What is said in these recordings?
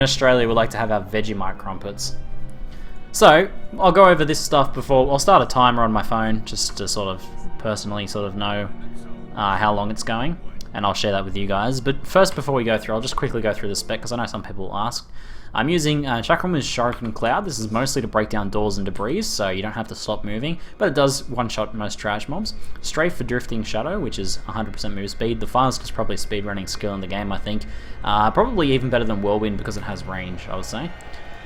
In Australia, we like to have our Vegemite crumpets. So, I'll go over this stuff before. I'll start a timer on my phone just to sort of personally know how long it's going, and I'll share that with you guys. But first, before we go through, I'll just quickly go through the spec because I know some people will ask. I'm using Chakrama's Shuriken Cloud. This is mostly to break down doors and debris, so you don't have to stop moving, but it does one-shot most trash mobs. Strafe for Drifting Shadow, which is 100% move speed. The fastest probably speedrunning skill in the game, I think. Probably even better than Whirlwind because it has range, I would say.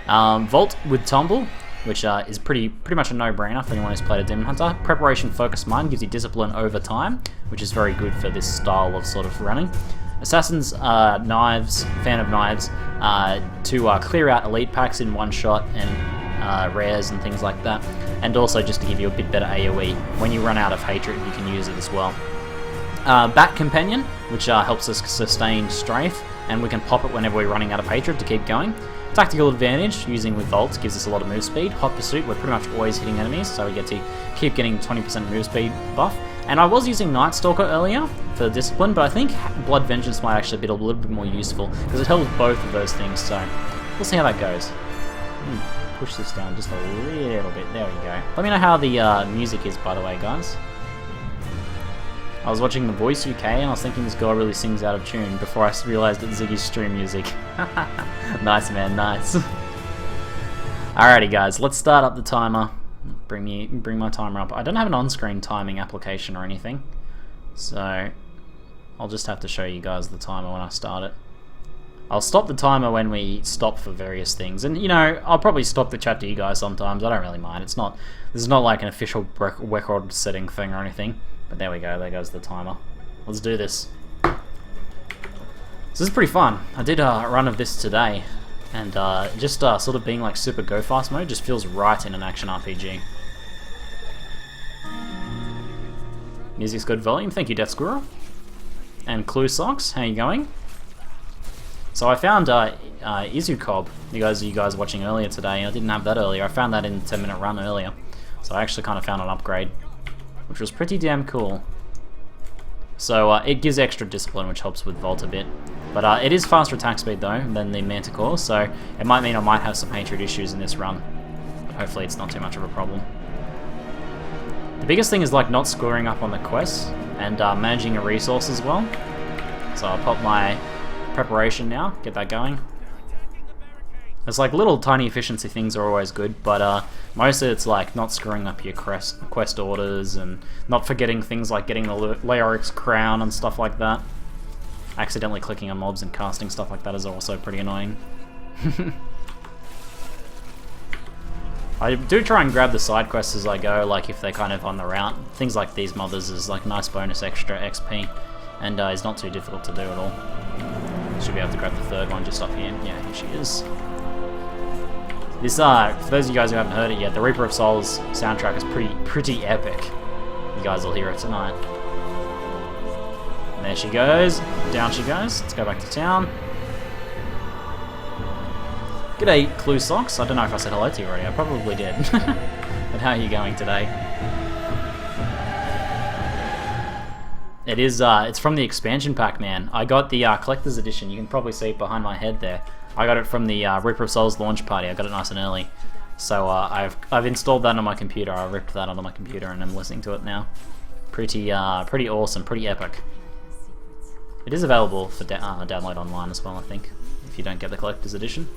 Vault with Tumble, which is pretty much a no-brainer for anyone who's played a Demon Hunter. Preparation Focused Mind gives you discipline over time, which is very good for this style of sort of running. Assassin's Knives, Fan of Knives, to clear out elite packs in one shot and rares and things like that, and also just to give you a bit better AoE. When you run out of hatred, you can use it as well. Bat Companion, which helps us sustain strafe, and we can pop it whenever we're running out of hatred to keep going. Tactical Advantage, using with Volt, gives us a lot of move speed. Hot Pursuit, we're pretty much always hitting enemies, so we get to keep getting 20% move speed buff. And I was using Night Stalker earlier for Discipline, but I think Blood Vengeance might actually be a little bit more useful, because it held both of those things, so we'll see how that goes. Push this down just a little bit, there we go. Let me know how the music is, by the way, guys. I was watching The Voice UK and I was thinking this girl really sings out of tune before I realised that Ziggy's stream music. Nice, man, nice. Alrighty guys, let's start up the timer. Bring my timer up. I don't have an on-screen timing application or anything, so I'll just have to show you guys the timer when I start it. I'll stop the timer when we stop for various things, and you know, I'll probably stop the chat to you guys sometimes. I don't really mind. This is not like an official record setting thing or anything. But there we go, there goes the timer. Let's do this. This is pretty fun. I did a run of this today, and just sort of being like super go fast mode just feels right in an action RPG. Music's good volume, thank you Death Squirrel. And Clue Socks, how you going? So I found Izukob, you guys watching earlier today. I didn't have that earlier, I found that in 10-minute run earlier. So I actually kind of found an upgrade, which was pretty damn cool. So it gives extra discipline, which helps with Volt a bit. But it is faster attack speed though than the Manticore, so it might mean I might have some hatred issues in this run. But hopefully it's not too much of a problem. The biggest thing is like not screwing up on the quests and managing a resource as well. So I'll pop my preparation now, get that going. It's like little tiny efficiency things are always good, but mostly it's like not screwing up your quest orders and not forgetting things like getting the Leoric's crown and stuff like that. Accidentally clicking on mobs and casting stuff like that is also pretty annoying. I do try and grab the side quests as I go, like if they're kind of on the route. Things like these mothers is like nice bonus extra XP, and is not too difficult to do at all. Should be able to grab the third one just up here. Yeah, here she is. This, for those of you guys who haven't heard it yet, the Reaper of Souls soundtrack is pretty epic. You guys will hear it tonight. And there she goes. Down she goes. Let's go back to town. G'day, Clue Socks. I don't know if I said hello to you already. I probably did. But how are you going today? It is, it's from the expansion pack, man. I got the collector's edition. You can probably see it behind my head there. I got it from the Reaper of Souls launch party. I got it nice and early. So I've installed that on my computer. I ripped that onto my computer and I'm listening to it now. Pretty awesome, pretty epic. It is available for download online as well, I think, if you don't get the collector's edition.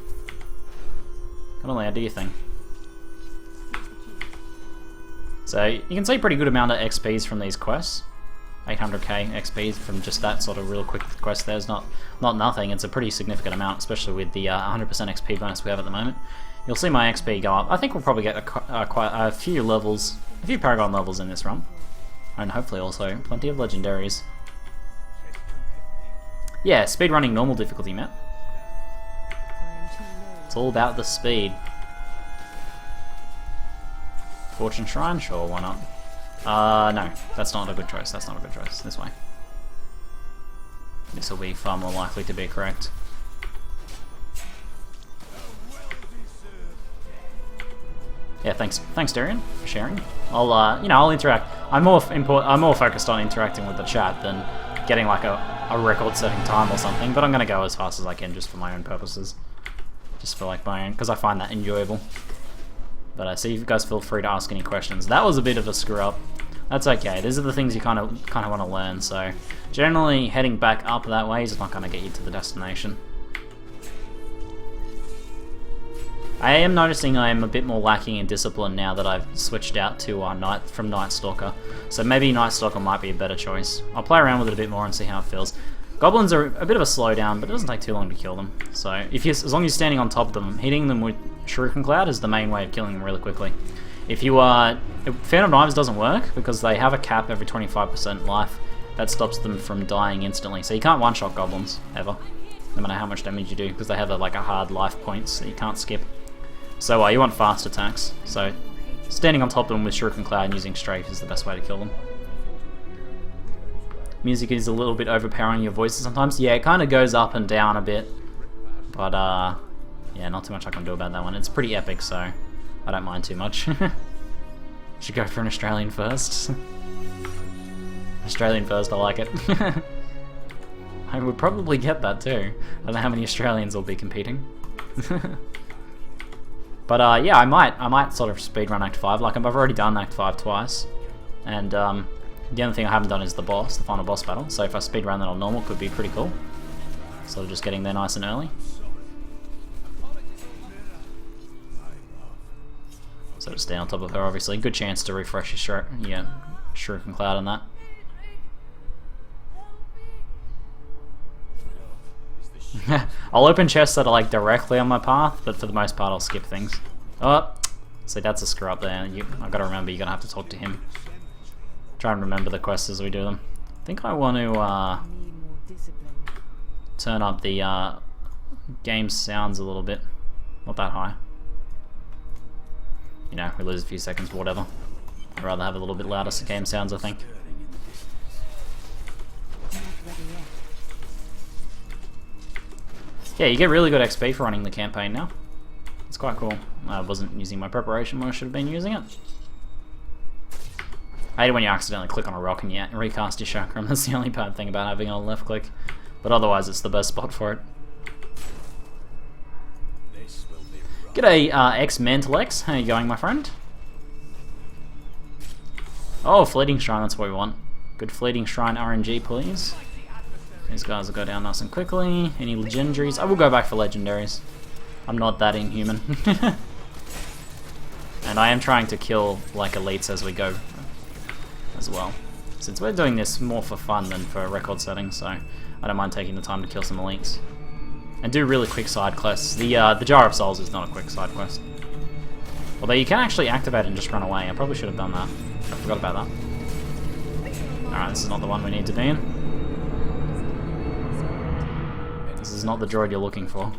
Come on, Leo, do your thing. So you can see pretty good amount of XPs from these quests. 800k XP from just that sort of real quick quest there is not nothing. It's a pretty significant amount, especially with the 100% XP bonus we have at the moment. You'll see my XP go up. I think we'll probably get quite a few levels, a few Paragon levels in this run, and hopefully also plenty of legendaries. Yeah, speedrunning normal difficulty, Matt. It's all about the speed. Fortune Shrine, sure, why not? No, that's not a good choice. That's not a good choice. This way. This will be far more likely to be correct. Yeah, thanks, Darian, for sharing. I'll interact. I'm more focused on interacting with the chat than getting like a record-setting time or something. But I'm gonna go as fast as I can just for my own purposes. just for like my own, because I find that enjoyable. But so you guys feel free to ask any questions. That was a bit of a screw up. That's okay. These are the things you kind of want to learn. So generally, heading back up that way is not going to get you to the destination. I am noticing I am a bit more lacking in discipline now that I've switched out to from Night Stalker. So maybe Night Stalker might be a better choice. I'll play around with it a bit more and see how it feels. Goblins are a bit of a slowdown, but it doesn't take too long to kill them. So as long as you're standing on top of them, hitting them with Shuriken Cloud is the main way of killing them really quickly. If you Phantom Knives doesn't work because they have a cap every 25% life. That stops them from dying instantly. So you can't one-shot goblins ever, no matter how much damage you do, because they have a hard life points that you can't skip. So you want fast attacks. So standing on top of them with Shuriken Cloud and using Strafe is the best way to kill them. Music is a little bit overpowering your voices sometimes. Yeah, it kind of goes up and down a bit. But yeah, not too much I can do about that one. It's pretty epic, so I don't mind too much. Should go for an Australian first. Australian first, I like it. I would probably get that too. I don't know how many Australians will be competing. But yeah, I might sort of speedrun Act 5. Like I've already done Act 5 twice, and the only thing I haven't done is the final boss battle. So if I speedrun that on normal, could be pretty cool. Sort of just getting there nice and early. So to stay on top of her, obviously, good chance to refresh your Shuriken Cloud on that. I'll open chests that are like directly on my path, but for the most part I'll skip things. Oh, see that's a screw up there. I've got to remember you're going to have to talk to him. Try and remember the quests as we do them. I think I want to turn up the game sounds a little bit. Not that high. You know, we lose a few seconds, but whatever. I'd rather have a little bit louder game sounds, I think. Yeah, you get really good XP for running the campaign now. It's quite cool. I wasn't using my preparation when I should have been using it. I hate it when you accidentally click on a rock and you recast your chakram. That's the only bad thing about having a left click. But otherwise it's the best spot for it. G'day, X-Mantlex. How you going, my friend? Oh, Fleeting Shrine, that's what we want. Good Fleeting Shrine RNG, please. These guys will go down nice and quickly. Any legendaries? I will go back for legendaries. I'm not that inhuman. And I am trying to kill like elites as we go as well. Since we're doing this more for fun than for record setting, so I don't mind taking the time to kill some elites. And do really quick side quests. The Jar of Souls is not a quick side quest. Although you can actually activate it and just run away. I probably should have done that. I forgot about that. Alright, this is not the one we need to be in. This is not the droid you're looking for.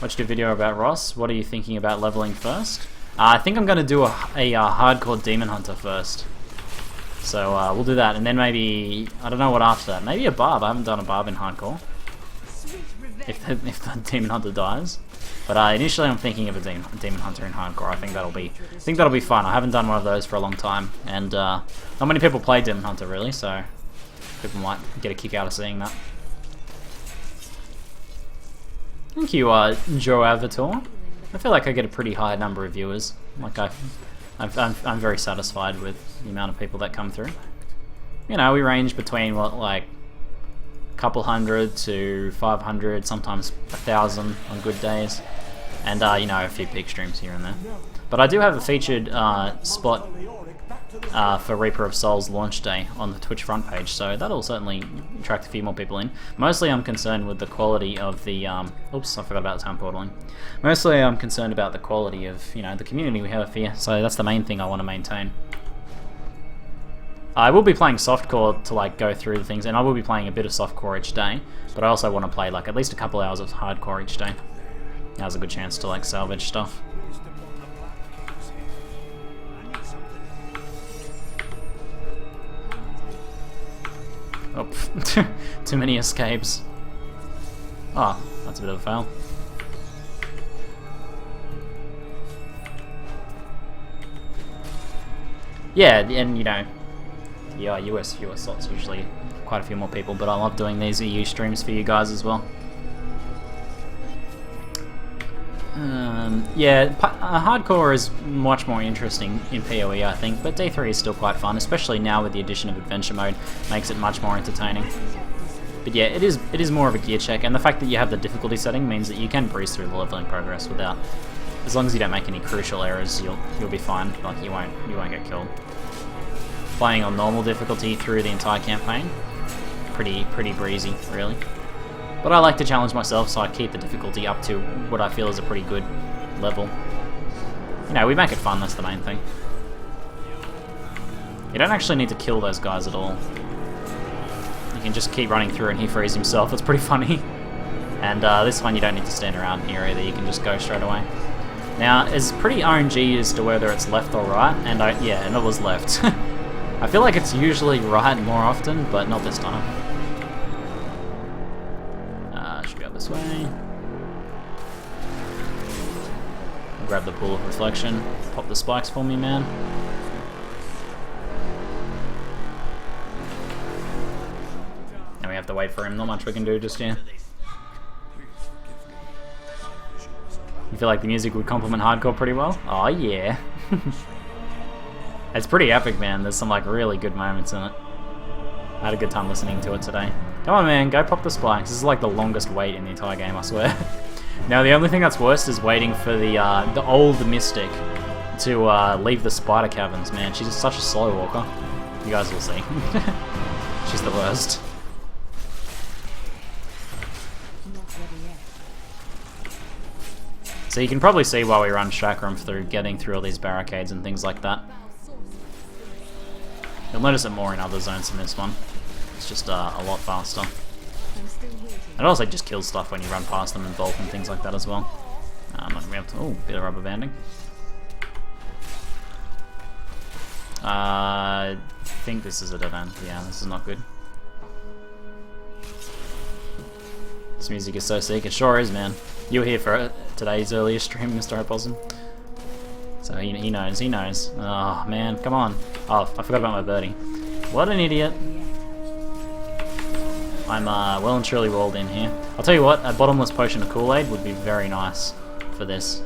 Watched a video about Ross. What are you thinking about leveling first? I think I'm going to do a hardcore Demon Hunter first. So we'll do that, and then maybe, I don't know what after that. Maybe a Barb. I haven't done a Barb in hardcore. If the Demon Hunter dies. But initially I'm thinking of a Demon Hunter in hardcore. I think that'll be fun. I haven't done one of those for a long time, and not many people play Demon Hunter really, so people might get a kick out of seeing that. Thank you, Joe Avatar. I feel like I get a pretty high number of viewers. Like I'm very satisfied with the amount of people that come through. You know, we range between what, like a couple hundred to 500, sometimes 1,000 on good days, and you know, a few peak streams here and there. But I do have a featured spot for Reaper of Souls launch day on the Twitch front page, so that'll certainly attract a few more people in. Mostly I'm concerned with the quality of the, oops, I forgot about time portaling. Mostly I'm concerned about the quality of, you know, the community we have here, so that's the main thing I want to maintain. I will be playing softcore to like go through the things, and I will be playing a bit of softcore each day, but I also want to play like at least a couple hours of hardcore each day. Now's a good chance to like salvage stuff. Oh, too many escapes. Oh, that's a bit of a fail. Yeah, and you know, yeah, US slots usually quite quite a few more people, but I love doing these EU streams for you guys as well. Yeah, hardcore is much more interesting in PoE, I think, but D3 is still quite fun, especially now with the addition of adventure mode, makes it much more entertaining. But yeah, it is more of a gear check, and the fact that you have the difficulty setting means that you can breeze through the leveling progress without, as long as you don't make any crucial errors, you'll be fine. Like you won't get killed. Playing on normal difficulty through the entire campaign, pretty breezy, really. But I like to challenge myself, so I keep the difficulty up to what I feel is a pretty good level. You know, we make it fun, that's the main thing. You don't actually need to kill those guys at all. You can just keep running through and he frees himself, it's pretty funny. And this one you don't need to stand around here either, you can just go straight away. Now, it's pretty RNG as to whether it's left or right, and and it was left. I feel like it's usually right more often, but not this time. Should go this way. Grab the pool of reflection. Pop the spikes for me, man. Now we have to wait for him. Not much we can do just here. You feel like the music would complement hardcore pretty well? Oh yeah. It's pretty epic, man. There's some like really good moments in it. I had a good time listening to it today. Come on, man, go pop the spikes. This is like the longest wait in the entire game, I swear. Now, the only thing that's worse is waiting for the old Mystic to leave the spider caverns, man. She's such a slow walker. You guys will see. She's the worst. So you can probably see why we run Chakram through getting through all these barricades and things like that. You'll notice it more in other zones than this one. It's just a lot faster. It also just kills stuff when you run past them in bulk and things like that as well. I'm not gonna be able to. Oh, bit of rubber banding. I think this is a dead end. Yeah, this is not good. This music is so sick. It sure is, man. You were here for today's earliest stream, Mr. Opossum. So he knows, he knows. Oh man, come on. Oh, I forgot about my birdie. What an idiot. I'm well and truly rolled in here. I'll tell you what, a bottomless potion of Kool-Aid would be very nice for this.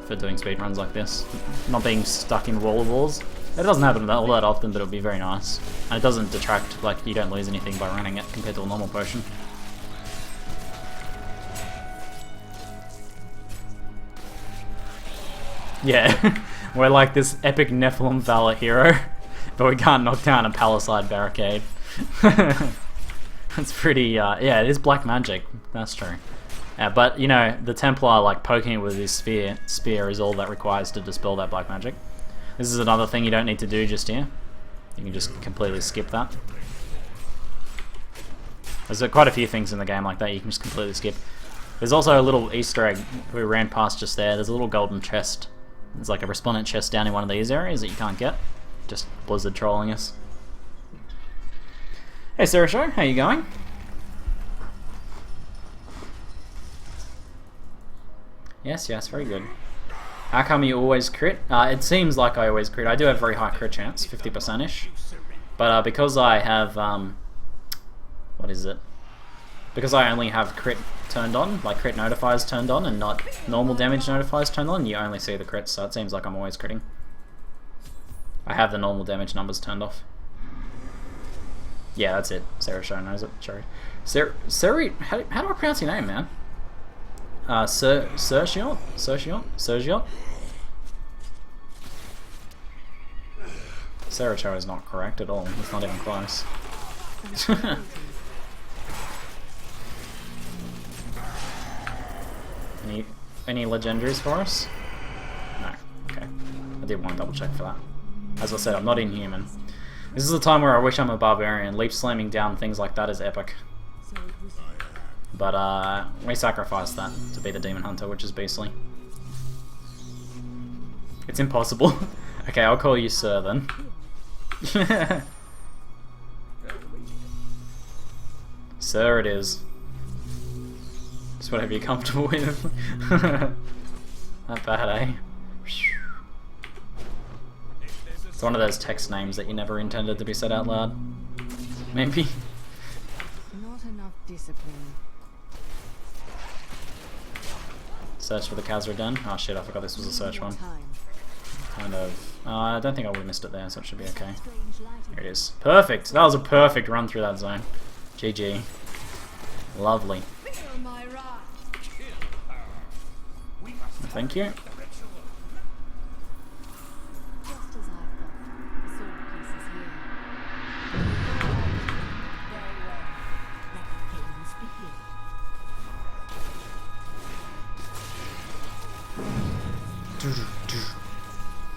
For doing speedruns like this. Not being stuck in wall of walls. It doesn't happen all that often, but it would be very nice. And it doesn't detract, like you don't lose anything by running it compared to a normal potion. Yeah, we're like this epic Nephilim Valor hero, but we can't knock down a palisade barricade. That's pretty, yeah, it is black magic, that's true. But, you know, the Templar, like, poking it with his spear is all that requires to dispel that black magic. This is another thing you don't need to do just here. You can just completely skip that. There's quite a few things in the game like that you can just completely skip. There's also a little Easter egg we ran past just there. There's a little golden chest. There's like a respondent chest down in one of these areas that you can't get. Just Blizzard trolling us. Hey Sarah Show, how you going? Yes, yes, very good. How come you always crit? It seems like I always crit. I do have very high crit chance, 50%-ish. But because I have, what is it? Because I only have crit turned on, like crit notifiers turned on, and not normal damage notifiers turned on, you only see the crits, so it seems like I'm always critting. I have the normal damage numbers turned off. Yeah, that's it. Sarah Show knows it. Seri, how do I pronounce your name, man? Sergiot? Sarah Cho is not correct at all. It's not even close. Any legendaries for us? No. Okay. I did want to double check for that. As I said, I'm not inhuman. This is the time where I wish I'm a barbarian. Leap slamming down things like that is epic. But we sacrificed that to be the demon hunter, which is beastly. It's impossible. Okay, I'll call you sir then. Sir it is. Just whatever you're comfortable with. Not bad, eh? It's one of those text names that you never intended to be said out loud. maybe. Not enough discipline. Search for the Kazra Den. Oh shit, I forgot this was a search one. Kind of. I don't think I would have missed it there, so it should be okay. Here it is. Perfect! That was a perfect run through that zone. GG. Lovely. Thank you.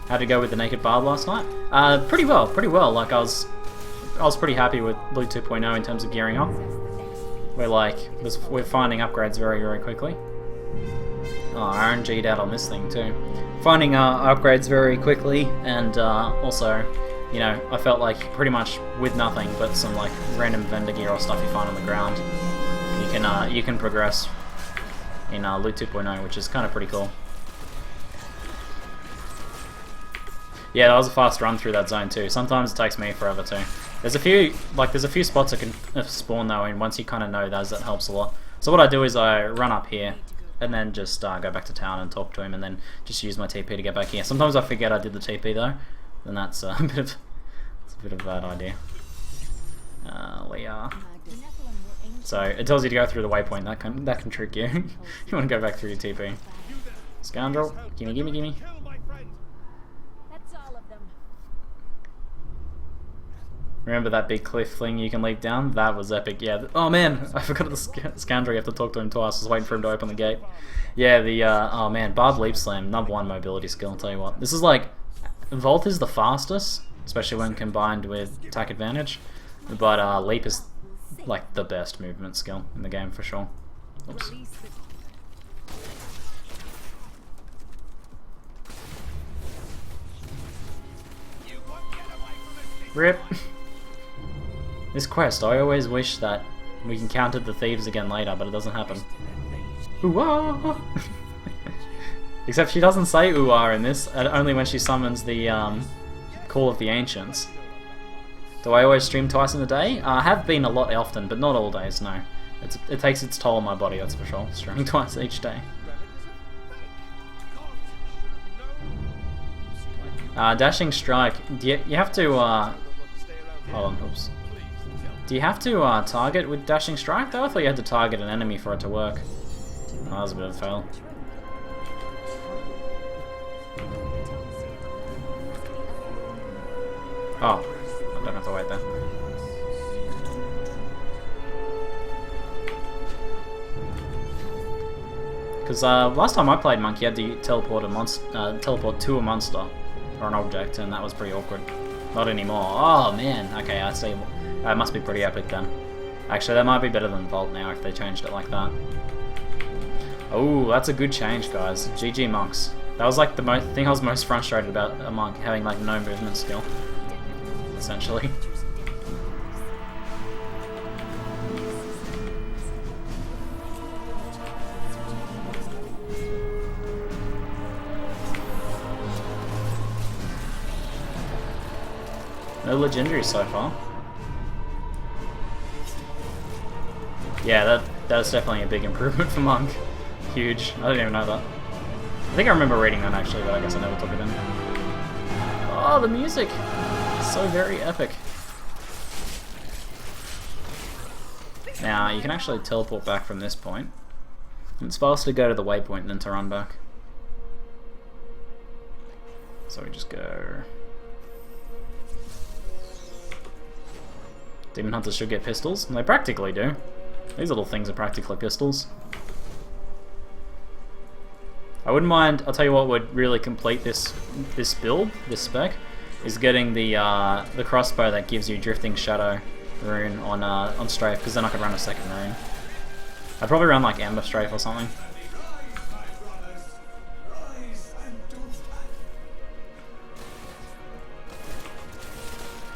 How'd it go with the naked barb last night? Pretty well, pretty well. Like I was pretty happy with Loot 2.0 in terms of gearing up. We're finding upgrades very, very quickly. Oh, RNG'd out on this thing too. Finding upgrades very quickly, and also, you know, I felt like pretty much with nothing but some like random vendor gear or stuff you find on the ground, you can progress in Loot 2.0, which is kind of pretty cool. Yeah, that was a fast run through that zone too. Sometimes it takes me forever too. There's a few spots that can spawn though, and once you kind of know those, that helps a lot. So what I do is I run up here, and then just go back to town and talk to him, and then just use my TP to get back here. Sometimes I forget I did the TP though, and that's a bit of a bad idea. So it tells you to go through the waypoint. That can trick you. You want to go back through your TP. Scoundrel, gimme, gimme, gimme. Remember that big cliff thing you can leap down? That was epic, yeah. Oh man, I forgot the Scoundrel, you have to talk to him twice. I was waiting for him to open the gate. Yeah, oh man, Barb Leap Slam, #1 mobility skill, I'll tell you what. This is like, Volt is the fastest, especially when combined with attack advantage. But Leap is like the best movement skill in the game for sure. Oops. RIP. This quest, I always wish that we encountered the thieves again later, but it doesn't happen. Ooh-ah! Except she doesn't say ooh-ah in this, only when she summons the Call of the Ancients. Do I always stream twice in a day? I have been a lot often, but not all days, no. It takes its toll on my body, that's for sure, streaming twice each day. Dashing Strike, you have to, hold on, oops. Do you have to target with Dashing Strike though? I thought you had to target an enemy for it to work. Oh, that was a bit of a fail. Oh, I don't have to wait there. Because last time I played Monk, you had to teleport to a monster or an object, and that was pretty awkward. Not anymore. Oh man, okay, I see. That must be pretty epic then. Actually, that might be better than Volt now if they changed it like that. Oh, that's a good change, guys. GG monks. That was like the thing I was most frustrated about a monk, having like no movement skill, essentially. No legendaries so far. Yeah, that's definitely a big improvement for Monk. Huge. I didn't even know that. I think I remember reading that actually, but I guess I never took it in. Oh, the music! So very epic. Now, you can actually teleport back from this point. It's fast to go to the waypoint and then to run back. So we just go... Demon Hunters should get pistols, and they practically do. These little things are practically pistols. I wouldn't mind, I'll tell you what would really complete this build, this spec, is getting the crossbow that gives you Drifting Shadow rune on Strafe, because then I could run a second rune. I'd probably run like Ember Strafe or something.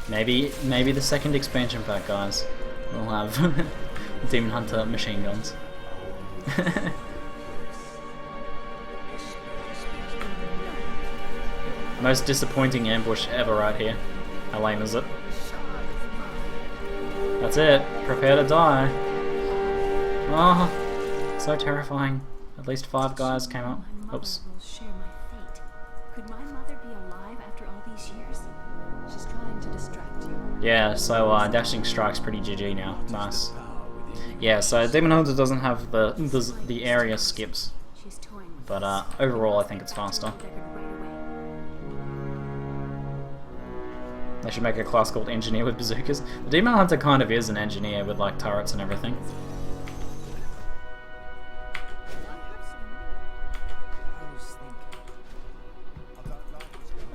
Maybe the second expansion pack, guys, will have Demon Hunter machine guns. Most disappointing ambush ever right here. How lame is it? That's it. Prepare to die. Oh, so terrifying. At least 5 guys came up. Oops. Will share my fate. Could my mother be alive after all these years? She's trying to distract you. Yeah, so dashing strike's pretty GG now. Nice. Yeah, so Demon Hunter doesn't have the area skips, She's toying with but overall I think it's faster. right away. They should make a class called Engineer with bazookas. The Demon Hunter kind of is an engineer with like turrets and everything.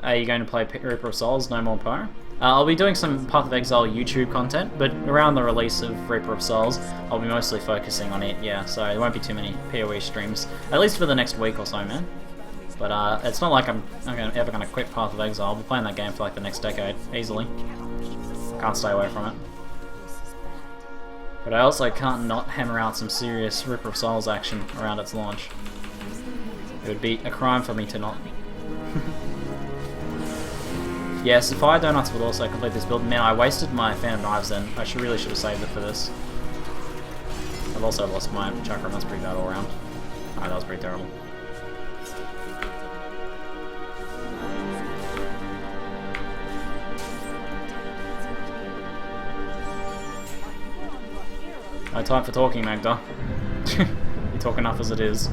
Are you going to play Reaper of Souls, No More Pyro? I'll be doing some Path of Exile YouTube content, but around the release of Reaper of Souls, I'll be mostly focusing on it, yeah, so there won't be too many PoE streams, at least for the next week or so, man. But it's not like I'm ever going to quit Path of Exile. I'll be playing that game for like the next decade, easily. Can't stay away from it. But I also can't not hammer out some serious Reaper of Souls action around its launch. It would be a crime for me to not. Yes, Fire Donuts would also complete this build. Man, I wasted my Fan of Knives then. I really should have saved it for this. I've also lost my Chakram. That's pretty bad all around. Alright, that was pretty terrible. No time for talking, Magda. You talk enough as it is.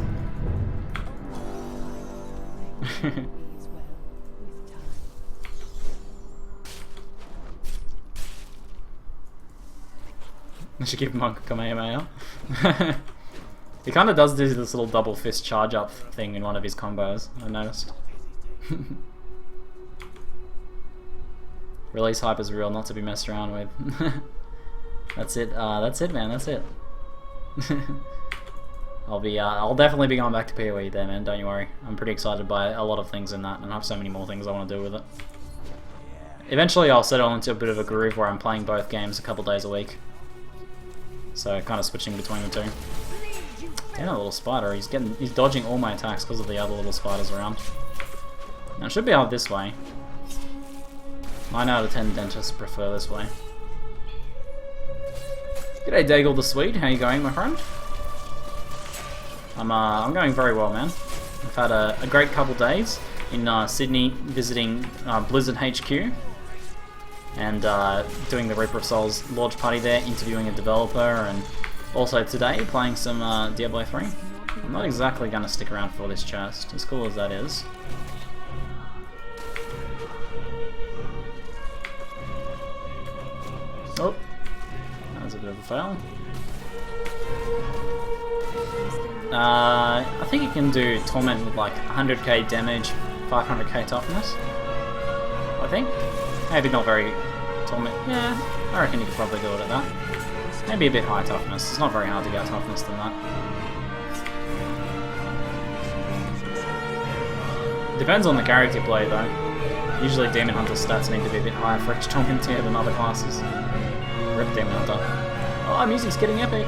I should give Monk a Kamehameha. He kind of does this little double fist charge up thing in one of his combos, I noticed. Release hype is real, not to be messed around with. That's it, man, that's it. I'll definitely be going back to PoE there, man, don't you worry. I'm pretty excited by a lot of things in that, and I have so many more things I want to do with it. Eventually I'll settle into a bit of a groove where I'm playing both games a couple days a week. So kind of switching between the two. Damn, a little spider. He's dodging all my attacks because of the other little spiders around. Now it should be out this way. 9 out of 10 dentists prefer this way. G'day Daigle the Swede, how you going, my friend? I'm going very well, man. I've had a great couple days in Sydney visiting Blizzard HQ. And doing the Reaper of Souls launch party there, interviewing a developer, and also today playing some Diablo 3. I'm not exactly going to stick around for this chest, as cool as that is. Oh, that was a bit of a fail. I think you can do Torment with like 100k damage, 500k toughness. I think. Maybe not very Torment. Yeah, I reckon you could probably do it at that. Maybe a bit high toughness. It's not very hard to get toughness than that. Depends on the character you play though. Usually Demon Hunter stats need to be a bit higher for each Torment tier than other classes. Rip Demon Hunter. Oh, music's getting epic!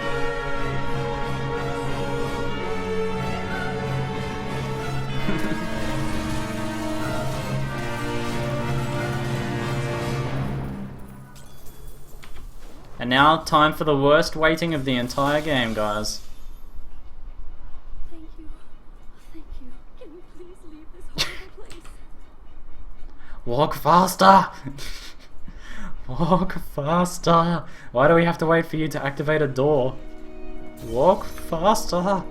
And now, time for the worst waiting of the entire game, guys. Thank you. Thank you. Can you please leave this horrible place? Walk faster! Walk faster! Why do we have to wait for you to activate a door? Walk faster!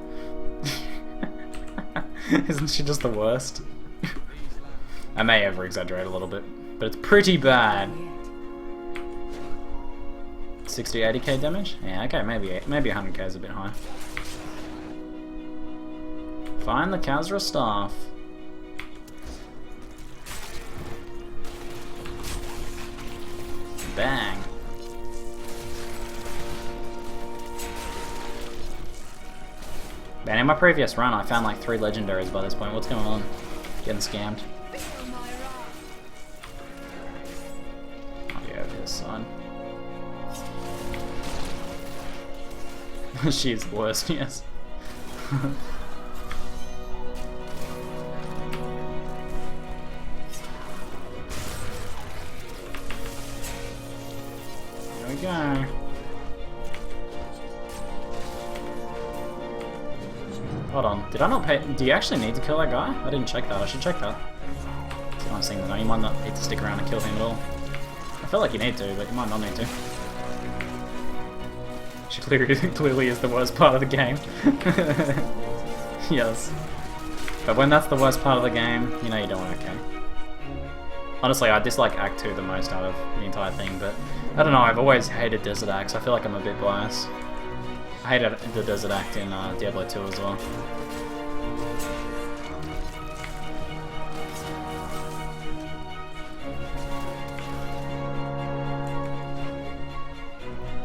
Isn't she just the worst? I may over-exaggerate a little bit, but it's pretty bad. 60, 80k damage? Yeah, okay, maybe 100k is a bit high. Find the Khazra staff. Bang. Man, in my previous run I found like 3 legendaries by this point. What's going on? Getting scammed. I'll be over this side. She is the worst, yes. There we go. Hold on, did I not pay? Do you actually need to kill that guy? I didn't check that. I should check that. So I'm saying that you might not need to stick around and kill him at all. I feel like you need to, but you might not need to. She clearly is the worst part of the game. Yes. But when that's the worst part of the game, you know you're doing okay. Honestly, I dislike Act 2 the most out of the entire thing, but I don't know, I've always hated Desert Acts. I feel like I'm a bit biased. I hated the Desert Act in Diablo 2 as well.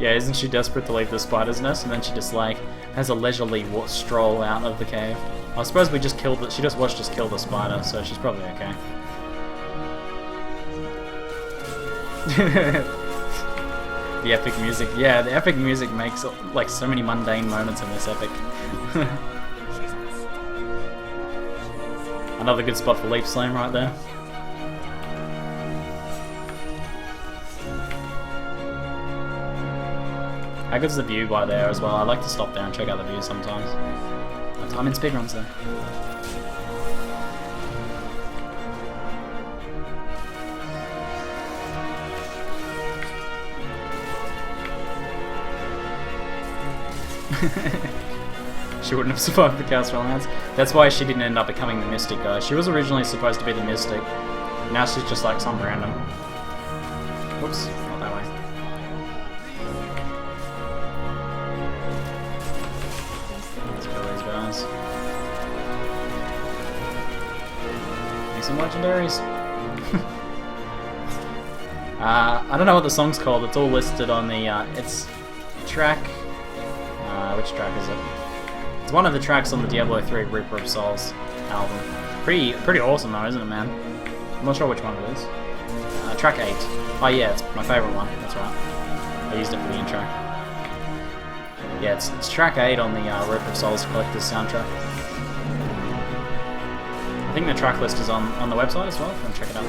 Yeah, isn't she desperate to leave the spider's nest, and then she just like has a leisurely stroll out of the cave? I suppose we just killed it. She just watched us kill the spider, so she's probably okay. The epic music, yeah, the epic music makes like so many mundane moments in this epic. Another good spot for Leaf Slam right there. How good's the view by there as well? I like to stop there and check out the view sometimes. I'm in speedruns there. She wouldn't have survived the Chaos Romance. That's why she didn't end up becoming the Mystic, guys. She was originally supposed to be the Mystic. Now she's just like some random. Whoops, not that way. Let's kill these guys. Need some legendaries. I don't know what the song's called. It's all listed on the. It's track. Which track is it? It's one of the tracks on the Diablo III Reaper of Souls album. Pretty awesome though, isn't it, man? I'm not sure which one it is. Track 8. Oh yeah, it's my favourite one, that's right. I used it for the intro. Yeah, it's track 8 on the Reaper of Souls Collector's soundtrack. I think the track list is on the website as well, if you want to check it out.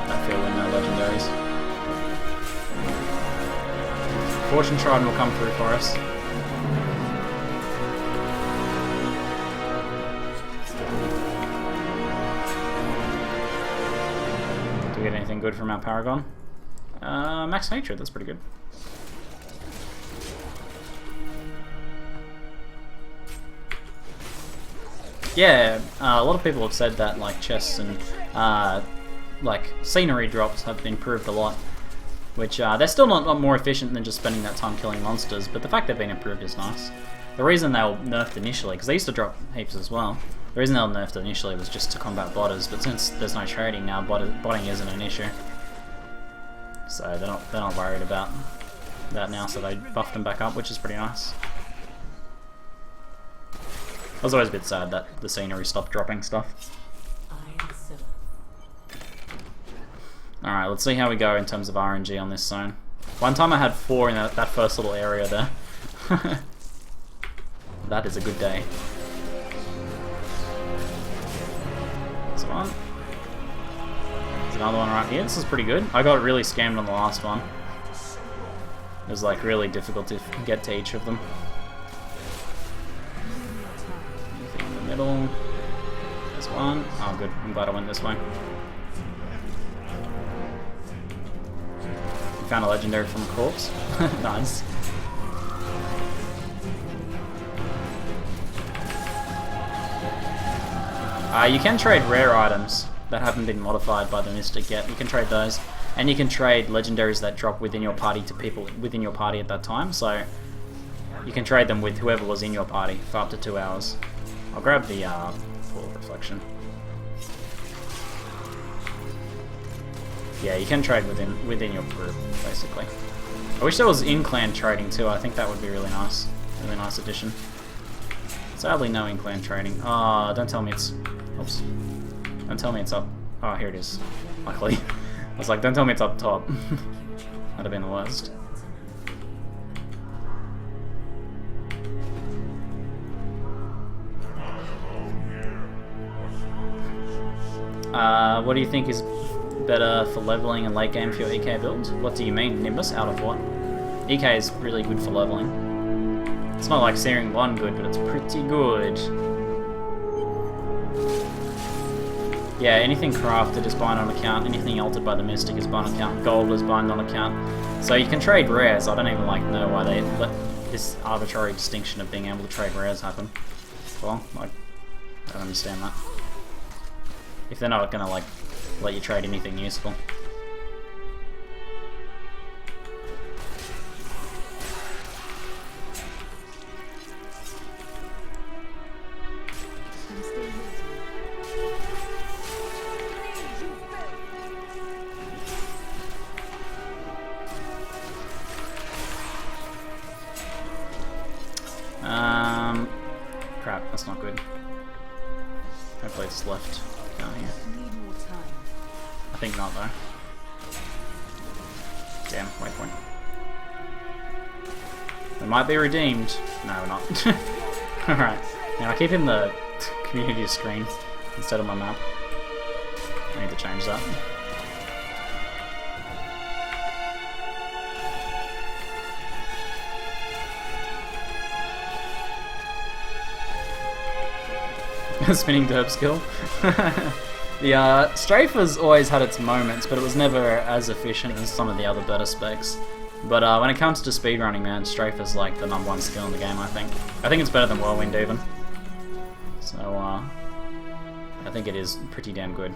That feel in legendaries. Fortune Trident will come through for us. Do we get anything good from our Paragon? Max Hatred, that's pretty good. Yeah, a lot of people have said that like chests and like scenery drops have improved a lot. Which, they're still not more efficient than just spending that time killing monsters, but the fact they've been improved is nice. The reason they were nerfed initially, because they used to drop heaps as well, the reason they were nerfed initially was just to combat botters, but since there's no trading now, botting isn't an issue. So they're not worried about that now, so they buffed them back up, which is pretty nice. I was always a bit sad that the scenery stopped dropping stuff. Alright, let's see how we go in terms of RNG on this zone. One time I had 4 in that first little area there. That is a good day. This one. There's another one right here. This is pretty good. I got really scammed on the last one. It was like really difficult to get to each of them. Anything in the middle. There's one. Oh good, I'm glad I went this way. Found a legendary from a corpse. Nice. You can trade rare items that haven't been modified by the Mystic yet. You can trade those, and you can trade legendaries that drop within your party to people within your party at that time. So you can trade them with whoever was in your party for up to 2 hours. I'll grab the Pool of Reflection. Yeah, you can trade within your group, basically. I wish there was in-clan trading too. I think that would be really nice. Really nice addition. Sadly, no in-clan trading. Oh, don't tell me it's... Oops. Don't tell me it's up... Oh, here it is. Luckily. I was like, don't tell me it's up top. That'd have been the worst. What do you think is better for leveling and late game for your EK build? What do you mean, Nimbus? Out of what? EK is really good for leveling. It's not like Searing 1 good, but it's pretty good. Yeah, anything crafted is bind on account, anything altered by the Mystic is bind on account, gold is bind on account. So you can trade rares. I don't even like know why they let this arbitrary distinction of being able to trade rares happen. Well, like, I don't understand that. If they're not gonna like let you trade anything useful. Crap, that's not good. Hopefully it's left down here. I think not though. Damn, waypoint. We might be redeemed. No, we're not. Alright, now I keep in the community screen instead of my map. I need to change that. Spinning derp skill. The strafe has always had its moments, but it was never as efficient as some of the other better specs. But when it comes to speedrunning, man, strafe is like the #1 skill in the game, I think. I think it's better than whirlwind even. So I think it is pretty damn good.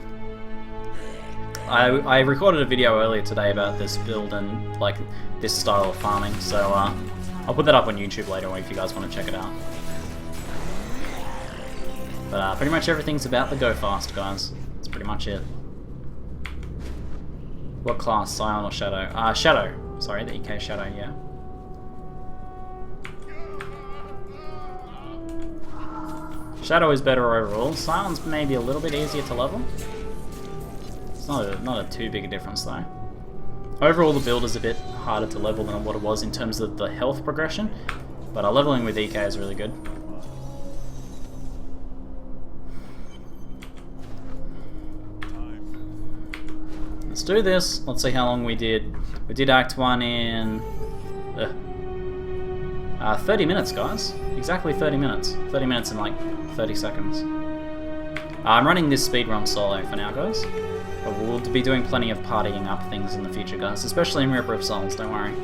I recorded a video earlier today about this build and like this style of farming, so I'll put that up on YouTube later if you guys want to check it out. But pretty much everything's about the go fast, guys. That's pretty much it. What class? Scion or Shadow? Shadow. Sorry, the EK Shadow, yeah. Shadow is better overall. Scion's maybe a little bit easier to level. It's not a too big a difference though. Overall the build is a bit harder to level than what it was in terms of the health progression, but leveling with EK is really good. Let's do this. Let's see how long we did. We did Act 1 in 30 minutes, guys. Exactly 30 minutes. 30 minutes and like 30 seconds. I'm running this speedrun solo for now, guys. But we'll be doing plenty of partying up things in the future, guys. Especially in Reaper of Souls, don't worry.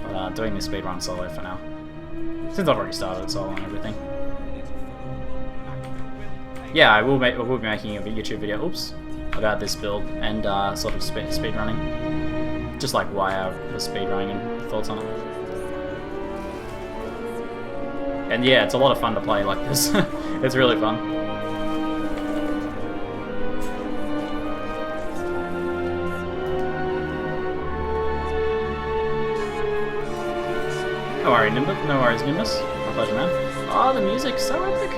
But doing this speedrun solo for now. Since I've already started solo and everything. Yeah, I will be making a YouTube video. Oops. About this build and sort of speedrunning. Just like why I was speedrunning and thoughts on it. And yeah, it's a lot of fun to play like this. It's really fun. No worries, Nimbus. No worries, Nimbus. My pleasure, man. Oh, the music's so epic.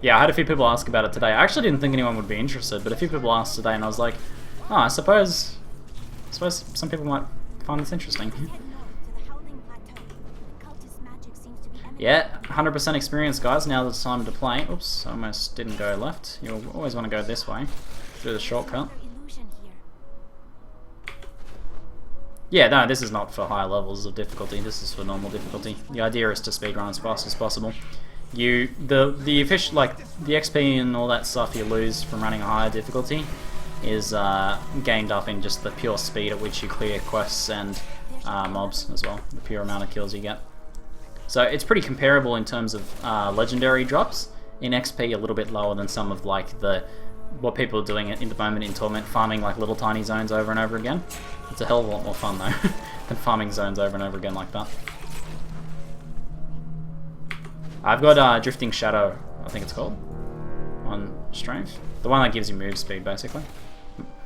Yeah, I had a few people ask about it today. I actually didn't think anyone would be interested, but a few people asked today, and I was like, oh, I suppose some people might find this interesting. Yeah, 100% experience, guys. Now it's time to play. Oops, almost didn't go left. You always want to go this way, through the shortcut. Yeah, no, this is not for higher levels of difficulty. This is for normal difficulty. The idea is to speedrun as fast as possible. The XP and all that stuff you lose from running a higher difficulty is gained up in just the pure speed at which you clear quests and mobs as well. The pure amount of kills you get. So it's pretty comparable in terms of legendary drops. In XP, a little bit lower than some of like what people are doing in the moment in Torment, farming like little tiny zones over and over again. It's a hell of a lot more fun though than farming zones over and over again like that. I've got Drifting Shadow, I think it's called, on Strength. The one that gives you move speed basically.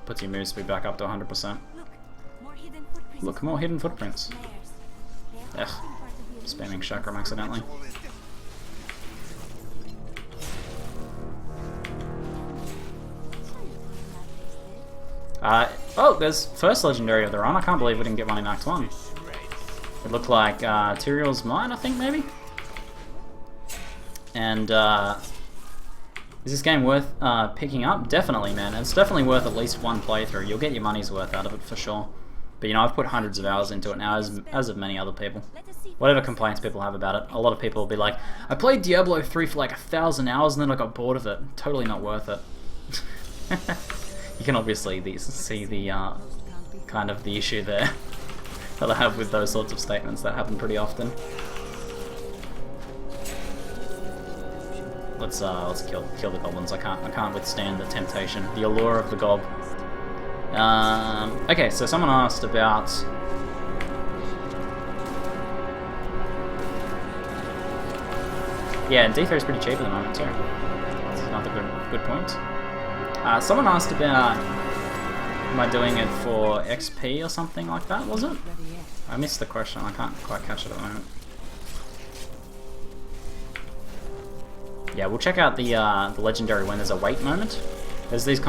Puts your move speed back up to 100%. Look, more hidden footprints. Ugh, spamming Chakram accidentally. Oh, there's first legendary of the run. I can't believe we didn't get one in Act 1. It looked like Tyrael's Mine, I think, maybe? And is this game worth picking up? Definitely, man. It's definitely worth at least one playthrough. You'll get your money's worth out of it for sure. But, you know, I've put hundreds of hours into it now, as have many other people. Whatever complaints people have about it, a lot of people will be like, I played Diablo 3 for like 1,000 hours and then I got bored of it. Totally not worth it. You can obviously see the kind of the issue there that I have with those sorts of statements that happen pretty often. Let's kill the goblins. I can't withstand the temptation, the allure of the gob. Okay, so someone asked about. Yeah, and D3 is pretty cheap at the moment too. That's another good point. Someone asked about, am I doing it for XP or something like that, was it? I missed the question, I can't quite catch it at the moment. Yeah, we'll check out the legendary when there's a wait moment. There's these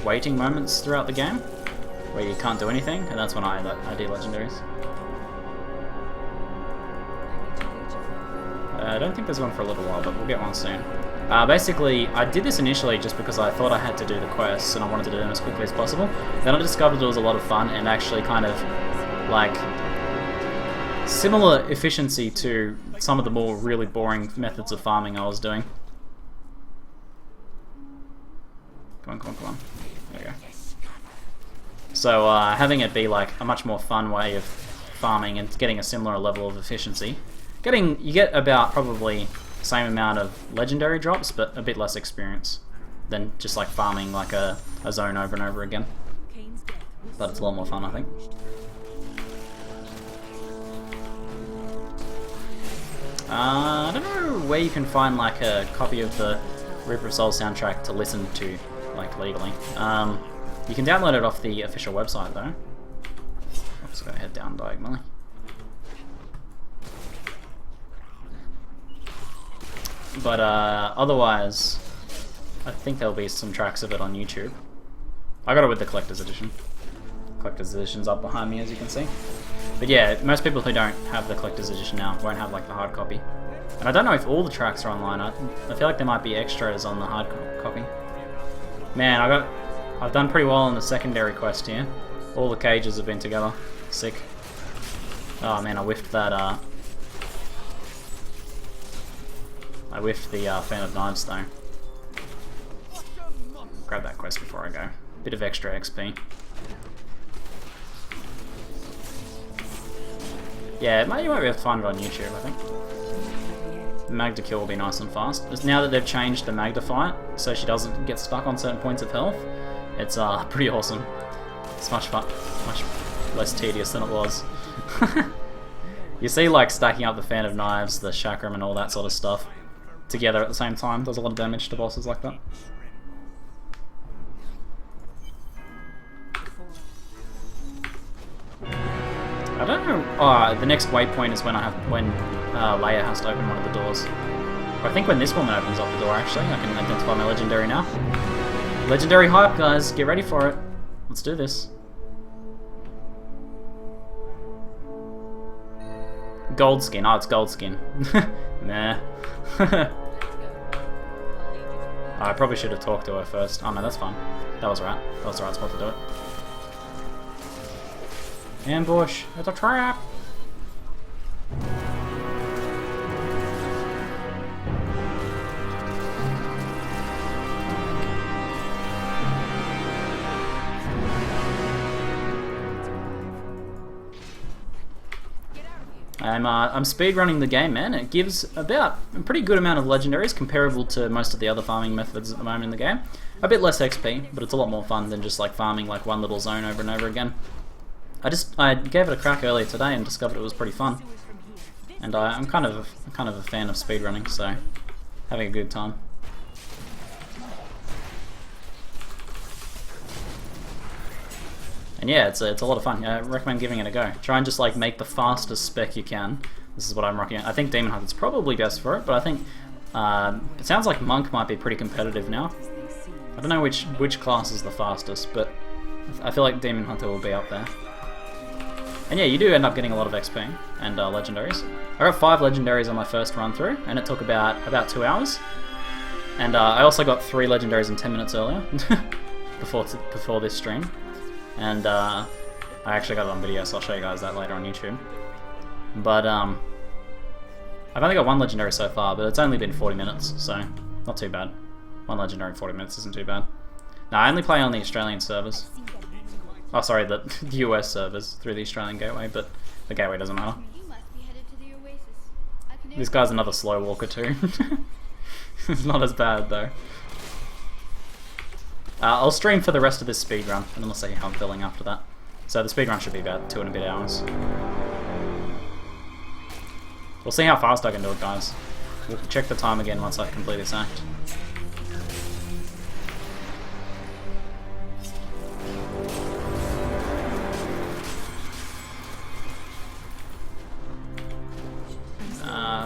waiting moments throughout the game where you can't do anything, and that's when I do legendaries. I don't think there's one for a little while, but we'll get one soon. Basically, I did this initially just because I thought I had to do the quests and I wanted to do them as quickly as possible. Then I discovered it was a lot of fun and actually kind of like similar efficiency to some of the more really boring methods of farming I was doing. Come on. There we go. So having it be like a much more fun way of farming and getting a similar level of efficiency. You get about probably the same amount of legendary drops, but a bit less experience than just like farming like a zone over and over again. But it's a lot more fun, I think. I don't know where you can find like a copy of the Reaper of Souls soundtrack to listen to, like legally. You can download it off the official website though. I'm just gonna head down diagonally. But otherwise, I think there'll be some tracks of it on YouTube. I got it with the collector's edition. Collector's edition's up behind me, as you can see. But yeah, most people who don't have the collector's edition now won't have like the hard copy. And I don't know if all the tracks are online. I feel like there might be extras on the hard copy. Man, I've done pretty well on the secondary quest here. All the cages have been together. Sick. Oh man, I whiffed that. I whiffed the Fan of Knives though. Grab that quest before I go. Bit of extra XP. Yeah, you might be able to find it on YouTube, I think. Magda kill will be nice and fast. Now that they've changed the Magda fight, so she doesn't get stuck on certain points of health, it's pretty awesome. It's much less tedious than it was. You see, like, stacking up the Fan of Knives, the Chakram and all that sort of stuff together at the same time does a lot of damage to bosses like that. I don't know. The next waypoint is when Leia has to open one of the doors. Or I think when this woman opens up the door, actually. I can identify my legendary now. Legendary hype, guys. Get ready for it. Let's do this. Gold skin. Oh, it's gold skin. Nah. I probably should have talked to her first. Oh no, that's fine. That was right. That was the right spot to do it. Ambush! It's a trap! I'm speedrunning the game, man. It gives about a pretty good amount of legendaries, comparable to most of the other farming methods at the moment in the game. A bit less XP, but it's a lot more fun than just like farming like one little zone over and over again. I gave it a crack earlier today and discovered it was pretty fun. And I'm kind of a fan of speedrunning, so having a good time. And yeah, it's a lot of fun. I recommend giving it a go. Try and just like make the fastest spec you can. This is what I'm rocking. I think Demon Hunter's probably best for it, but I think it sounds like Monk might be pretty competitive now. I don't know which class is the fastest, but I feel like Demon Hunter will be up there. And yeah, you do end up getting a lot of XP and legendaries. I got 5 legendaries on my first run through, and it took about 2 hours. And I also got 3 legendaries in 10 minutes earlier, before this stream. And I actually got it on video, so I'll show you guys that later on YouTube. But I've only got 1 legendary so far, but it's only been 40 minutes, so not too bad. 1 legendary in 40 minutes isn't too bad. No, I only play on the Australian servers. Oh, sorry, the US servers through the Australian gateway, but the gateway doesn't matter. This guy's another slow walker too. It's not as bad though. I'll stream for the rest of this speedrun, and then we'll see how I'm feeling after that. So the speedrun should be about 2 and a bit hours. We'll see how fast I can do it, guys. We'll check the time again once I complete this act.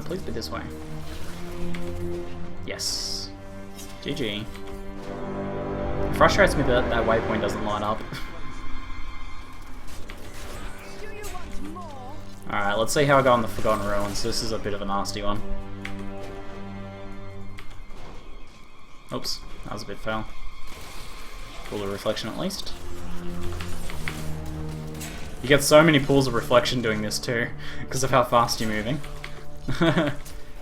Please be this way. Yes. GG. It frustrates me that that waypoint doesn't line up. Alright, let's see how I go on the Forgotten Ruins. This is a bit of a nasty one. Oops, that was a bit foul. Pool of reflection at least. You get so many pools of reflection doing this too, because of how fast you're moving.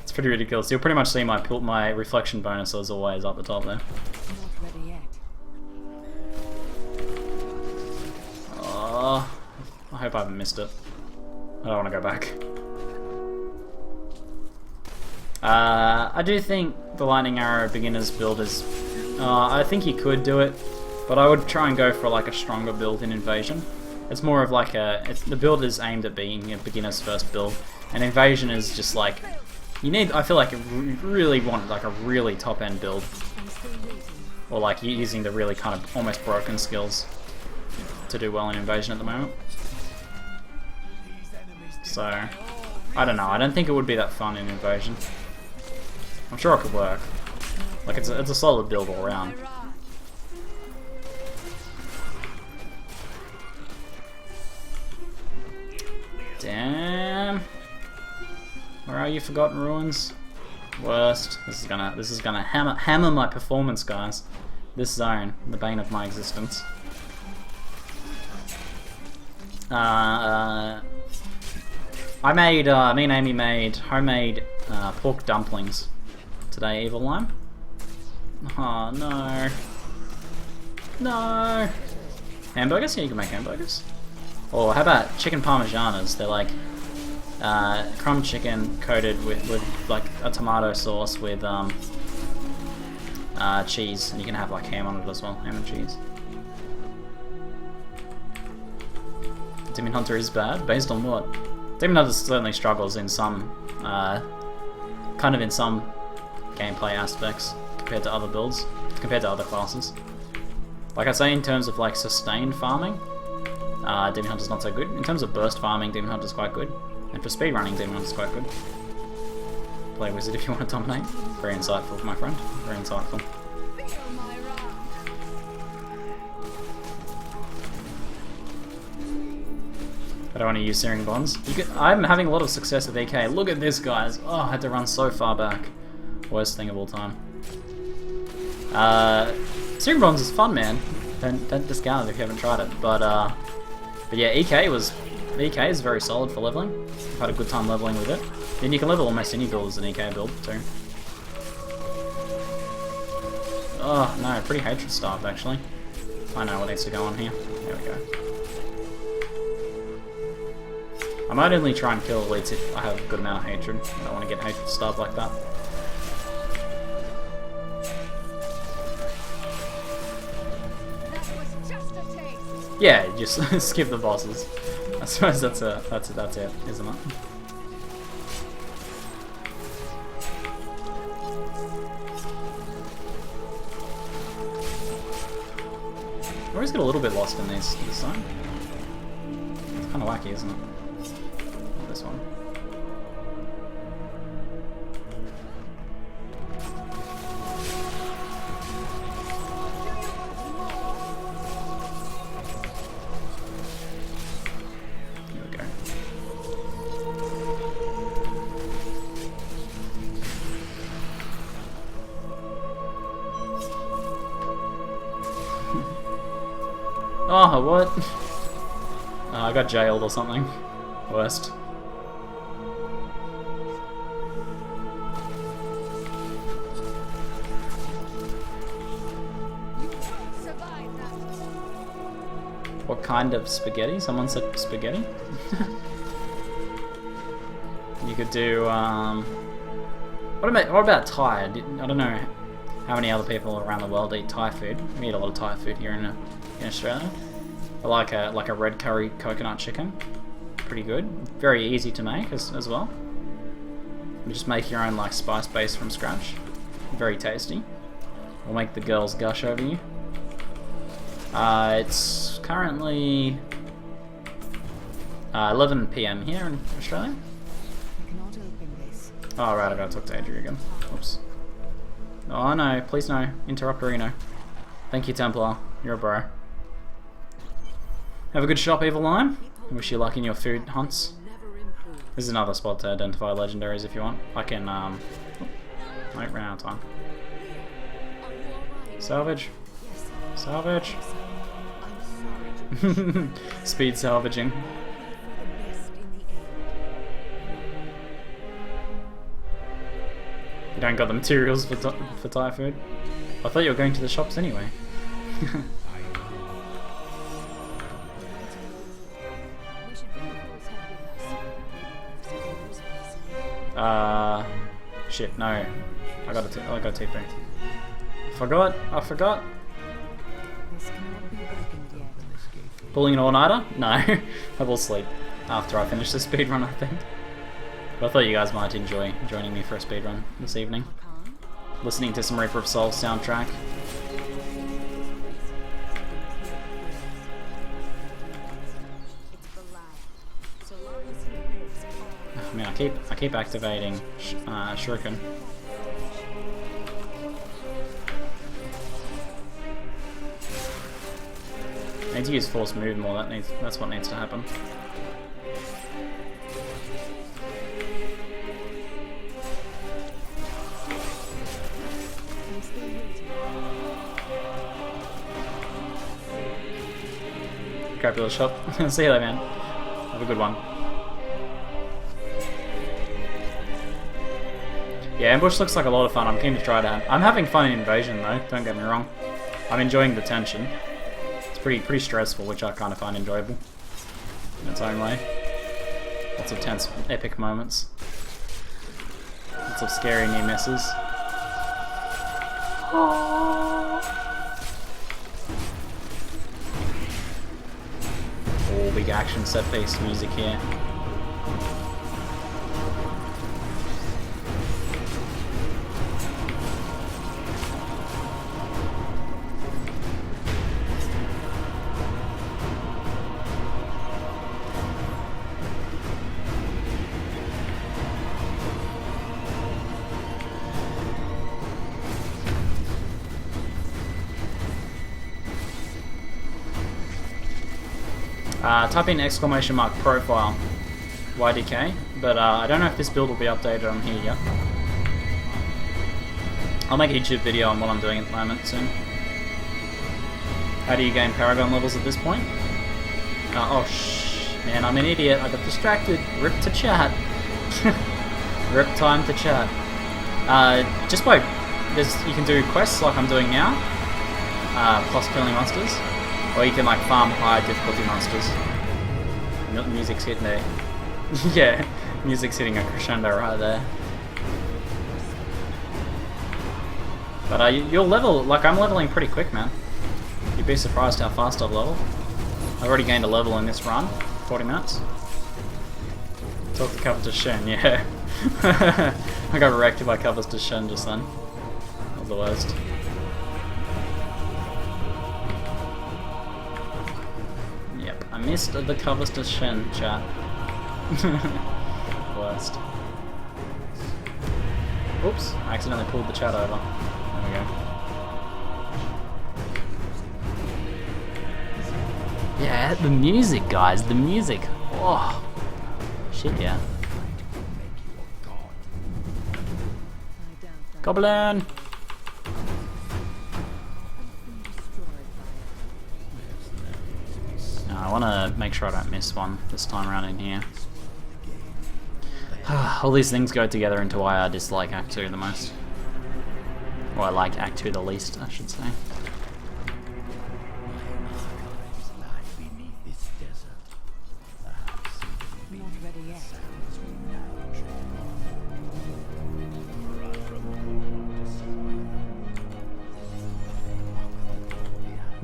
It's pretty ridiculous. You'll pretty much see my reflection bonus as always up the top there. Oh, I hope I haven't missed it. I don't want to go back. I do think the Lightning Arrow beginner's build is... I think you could do it, but I would try and go for like a stronger build in Invasion. It's more of like the build is aimed at being a beginner's first build, and Invasion is just like... You need, I feel like you really want like a really top-end build. Or like using the really kind of almost broken skills to do well in Invasion at the moment. So, I don't know, I don't think it would be that fun in Invasion. I'm sure it could work. Like it's a solid build all around. Damn. Where are you, Forgotten Ruins? Worst. This is gonna hammer my performance, guys. This zone, the bane of my existence. Me and Amy made homemade pork dumplings today, Evil Lime. Oh no. No. Hamburgers? Yeah, you can make hamburgers. Or how about chicken parmesanas? They're like crumb chicken coated with like a tomato sauce with cheese, and you can have like ham on it as well, ham and cheese. Demon Hunter is bad? Based on what? Demon Hunter certainly struggles in some kind of in some gameplay aspects compared to other builds, compared to other classes. Like I say, in terms of like sustained farming, Demon Hunter's not so good. In terms of burst farming, Demon Hunter's quite good. And for speedrunning, Demon Hunter's quite good. Play Wizard if you want to dominate. Very insightful, my friend. Very insightful. I don't want to use Searing Bonds. I'm having a lot of success with EK. Look at this, guys. Oh, I had to run so far back. Worst thing of all time. Searing Bonds is fun, man. Don't discount it if you haven't tried it. But yeah, EK is very solid for leveling. I've had a good time leveling with it. And you can level almost any build as an EK build too. Oh no, pretty hatred starved actually. I know what needs to go on here. There we go. I might only try and kill elites if I have a good amount of hatred. I don't want to get hatred starved like that. Yeah, just skip the bosses. I suppose that's it, isn't it? I always get a little bit lost in this zone. It's kind of wacky, isn't it? Not this one. Oh, what? I got jailed or something. Worst. What kind of spaghetti? Someone said spaghetti? You could do, what about Thai? I don't know how many other people around the world eat Thai food. We eat a lot of Thai food here in Australia. I like a red curry coconut chicken. Pretty good. Very easy to make as well. You just make your own like spice base from scratch. Very tasty. Will make the girls gush over you. It's currently 11 PM here in Australia. Oh right, I gotta talk to Adria again. Oops. Oh no, please no. Interruptorino. Thank you, Templar. You're a bro. Have a good shop, Evil Lime. Wish you luck in your food hunts. This is another spot to identify legendaries if you want. I can, wait, ran out of time. Salvage. Salvage. Speed salvaging. You don't got the materials for Thai food? I thought you were going to the shops anyway. Shit, no. I got TP. I forgot. Pulling an all-nighter? No. I will sleep after I finish the speedrun, I think. But I thought you guys might enjoy joining me for a speedrun this evening. Listening to some Reaper of Souls soundtrack. I mean, I keep activating Shuriken. I need to use force move more. That's what needs to happen. Grab your shop. See you later, man. Have a good one. Yeah, Ambush looks like a lot of fun. I'm keen to try it out. I'm having fun in Invasion though, don't get me wrong. I'm enjoying the tension. It's pretty stressful, which I kind of find enjoyable in its own way. Lots of tense, epic moments. Lots of scary near misses. Oh, big action set-piece music here. Type in !profile YDK, but I don't know if this build will be updated on here yet. I'll make a YouTube video on what I'm doing at the moment soon. How do you gain Paragon levels at this point? Man, I'm an idiot. I got distracted. Rip to chat. Rip time to chat. Just by you can do quests like I'm doing now, plus killing monsters, or you can like farm high difficulty monsters. Music's hitting there. Yeah, music's hitting a crescendo right there. But you'll level, like I'm leveling pretty quick, man. You'd be surprised how fast I've leveled. I've already gained a level in this run, 40 minutes. Talk to cover to Shen, yeah. I got wrecked by covers to Shen just then. That was the worst. I missed the covers to Shen chat. Worst. Oops, I accidentally pulled the chat over. There we go. Yeah, the music, guys, the music. Oh, shit, yeah. Goblin! want to make sure I don't miss one this time around in here. All these things go together into why I dislike Act 2 the most. Or I like Act 2 the least, I should say.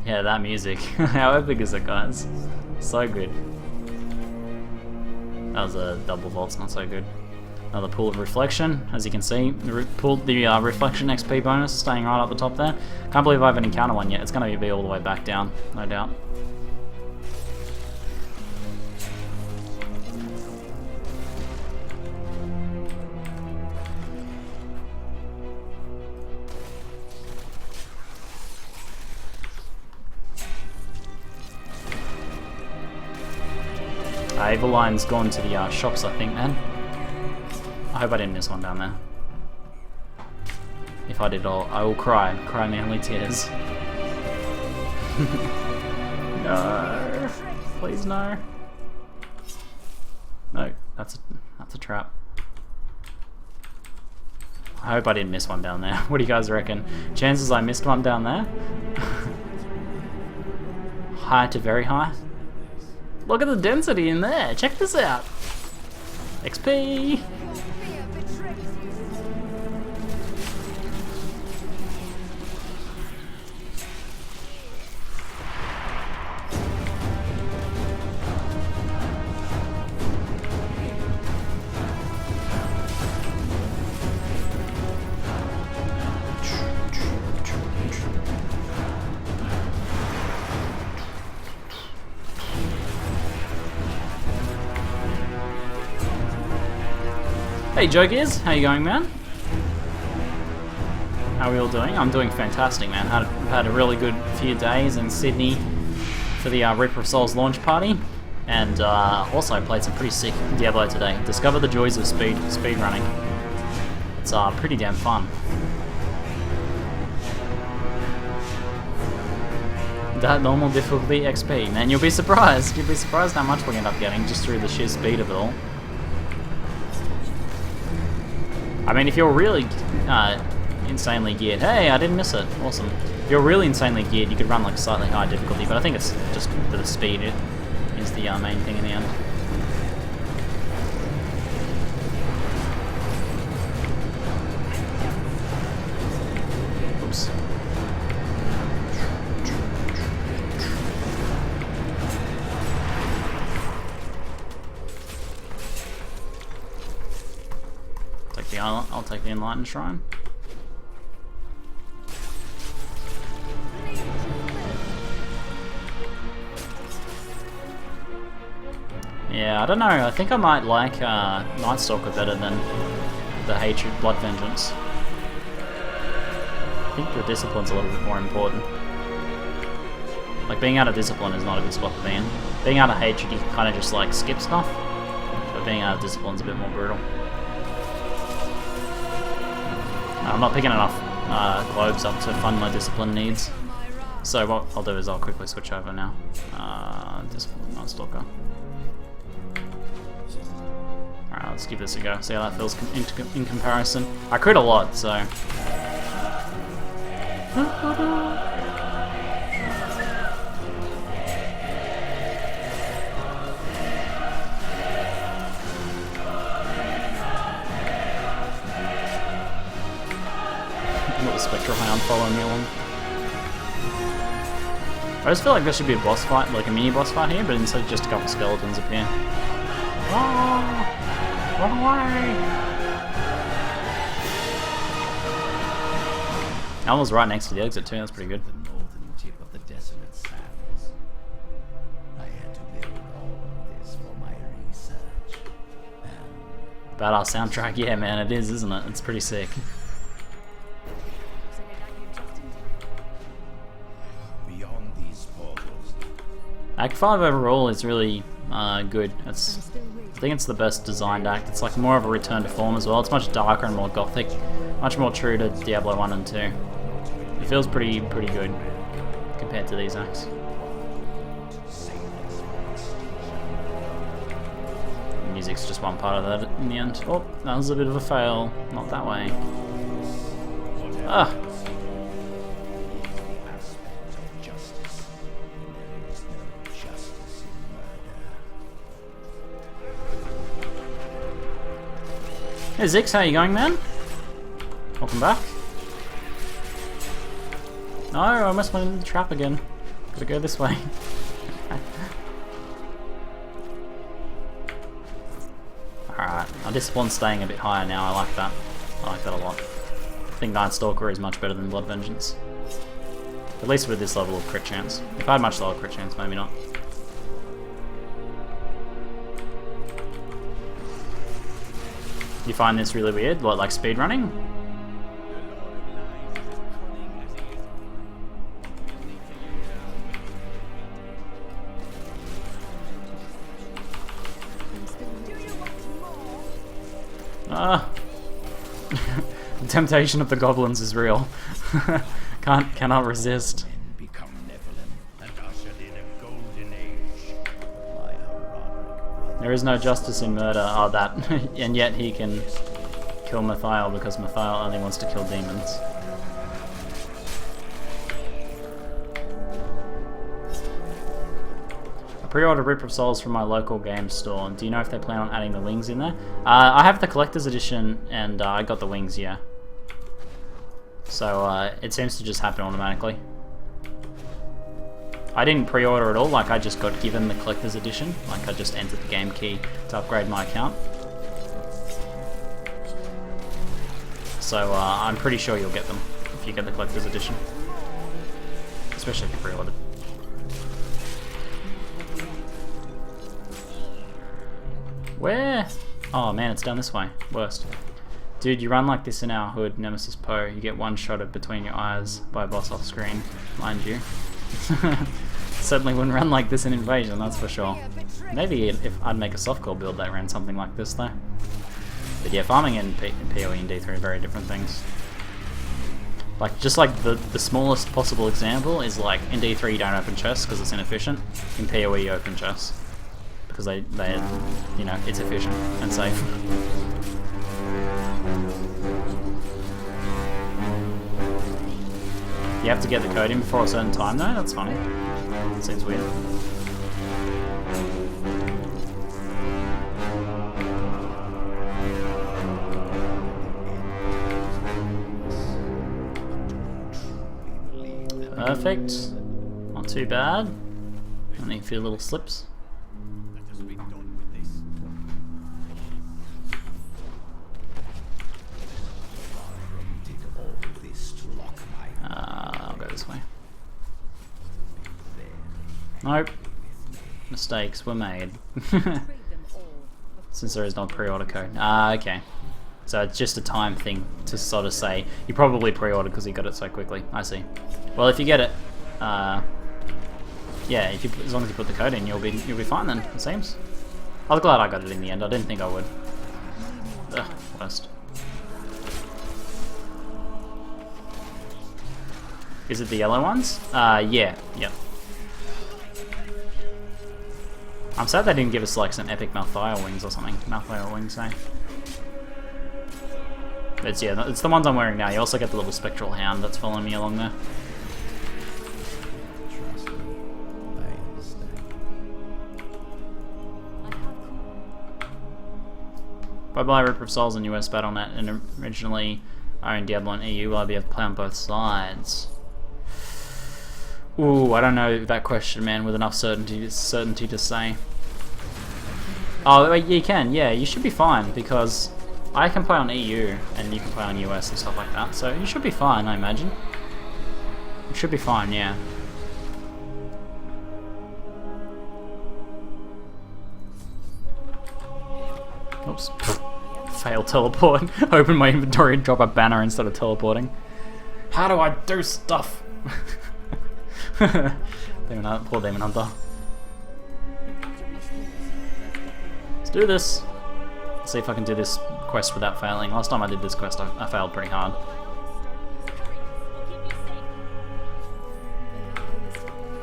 Yeah, that music. How epic is it, guys? So good. That was a double vault's not so good. Another pool of reflection, as you can see. The reflection XP bonus staying right up the top there. Can't believe I haven't encountered one yet. It's going to be all the way back down, no doubt. Eveline's gone to the shops, I think, man. I hope I didn't miss one down there. If I did, I will cry manly tears. No, please no. No, that's a trap. I hope I didn't miss one down there. What do you guys reckon? Chances I missed one down there? High to very high. Look at the density in there. Check this out. XP. Hey Jokers, how you going, man? How are we all doing? I'm doing fantastic, man. Had a really good few days in Sydney for the Reaper of Souls launch party, and also played some pretty sick Diablo today. Discovered the joys of speed running. It's pretty damn fun. That normal difficulty XP, man. You'll be surprised. You'll be surprised how much we end up getting just through the sheer speed of it all. I mean, if you're really insanely geared, hey, I didn't miss it, awesome. If you're really insanely geared, you could run like slightly higher difficulty, but I think it's just for the speed is the main thing in the end. Oops. I'll take the Enlightened Shrine. Yeah, I don't know. I think I might like Night Stalker better than the Hatred Blood Vengeance. I think the Discipline's a little bit more important. Like, being out of Discipline is not a good spot to be in. Being out of Hatred, you can kind of just like skip stuff, but being out of Discipline's a bit more brutal. I'm not picking enough globes up to fund my Discipline needs. So what I'll do is I'll quickly switch over now. Discipline, Night Stalker. Alright, let's give this a go. See how that feels in comparison. I crit a lot, so... Spectral Hound following me along. I just feel like there should be a boss fight, like a mini boss fight here, but instead just a couple skeletons appear. Oh, run away! That one was right next to the exit too, that's pretty good. The northern tip of the desolate sands. I had to build all of this for my research. Badass soundtrack, yeah man, it is, isn't it? It's pretty sick. Act 5 overall is really good. I think it's the best designed act. It's like more of a return to form as well. It's much darker and more gothic, much more true to Diablo 1 and 2. It feels pretty good compared to these acts. fix just one part of that in the end. Oh, that was a bit of a fail. Not that way. Ah! Hey Zix, how you going, man? Welcome back. No, I almost went into the trap again. Gotta go this way. Alright, I just want staying a bit higher now, I like that. I like that a lot. I think Night Stalker is much better than Blood Vengeance. At least with this level of crit chance. If I had much lower crit chance, maybe not. You find this really weird? What, like speedrunning? The temptation of the goblins is real. Cannot resist. There is no justice in murder. Oh, that. And yet he can kill Mathiel because Mathiel only wants to kill demons. I pre-ordered Rip of Souls from my local game store. Do you know if they plan on adding the wings in there? I have the collector's edition and I got the wings, yeah. So it seems to just happen automatically. I didn't pre-order at all, like I just got given the collector's edition. Like I just entered the game key to upgrade my account. So I'm pretty sure you'll get them if you get the collector's edition. Especially if you pre-ordered. Where? Oh man, it's down this way. Worst. Dude, you run like this in our hood, Nemesis Poe. You get one shot of between your eyes by a boss off screen, mind you. Certainly wouldn't run like this in Invasion, that's for sure. Maybe if I'd make a softcore build that ran something like this though. But yeah, farming and PoE and D3 are very different things. Like, just like the smallest possible example is like, in D3 you don't open chests because it's inefficient. In PoE you open chests. Because they, you know, it's efficient and safe. You have to get the code in before a certain time though? That's funny. That seems weird. Perfect. Not too bad. Only a few little slips. I'll go this way. Nope. Mistakes were made. Since there is no pre-order code. Okay. So it's just a time thing to sort of say, you probably pre-ordered because you got it so quickly. I see. Well, if you get it, yeah, if you, as long as you put the code in, you'll be fine then, it seems. I was glad I got it in the end, I didn't think I would. Ugh, worst. Is it the yellow ones? Yeah, yep. I'm sad they didn't give us like some epic Malthael wings or something. Malthael wings, eh? It's, yeah, it's the ones I'm wearing now. You also get the little spectral hound that's following me along there. Bye-bye, Ripper of Souls and US Battle.net, and originally owned Diablo and EU. Will I be able to play on both sides? Ooh, I don't know that question, man, with enough certainty to say. Oh, wait, you can, yeah, you should be fine, because I can play on EU, and you can play on US and stuff like that, so you should be fine, I imagine. You should be fine, yeah. Oops. Fail teleport. Open my inventory and drop a banner instead of teleporting. How do I do stuff? Poor Demon Hunter. Let's do this. Let's see if I can do this quest without failing. Last time I did this quest, I failed pretty hard.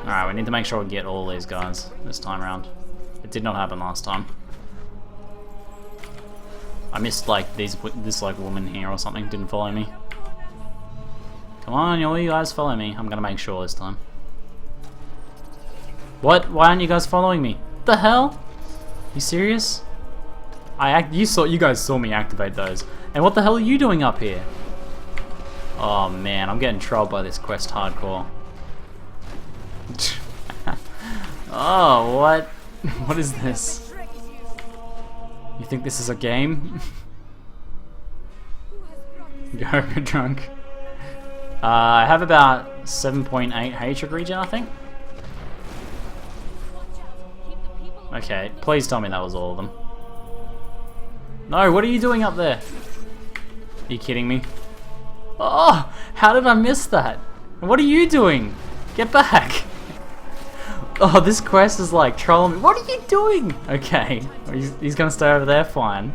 Alright, we need to make sure we get all these guys this time around. It did not happen last time. I missed like this like woman here or something didn't follow me. Come on, all you guys follow me. I'm gonna make sure this time. What? Why aren't you guys following me? The hell? You serious? You guys saw me activate those. And what the hell are you doing up here? Oh man, I'm getting trolled by this quest hardcore. Oh, what? What is this? You think this is a game? Go drunk. I have about 7.8 hatred regen, I think. Okay, please tell me that was all of them. No, what are you doing up there? Are you kidding me? Oh, how did I miss that? What are you doing? Get back! Oh, this quest is like trolling me. What are you doing? Okay, he's gonna stay over there, fine.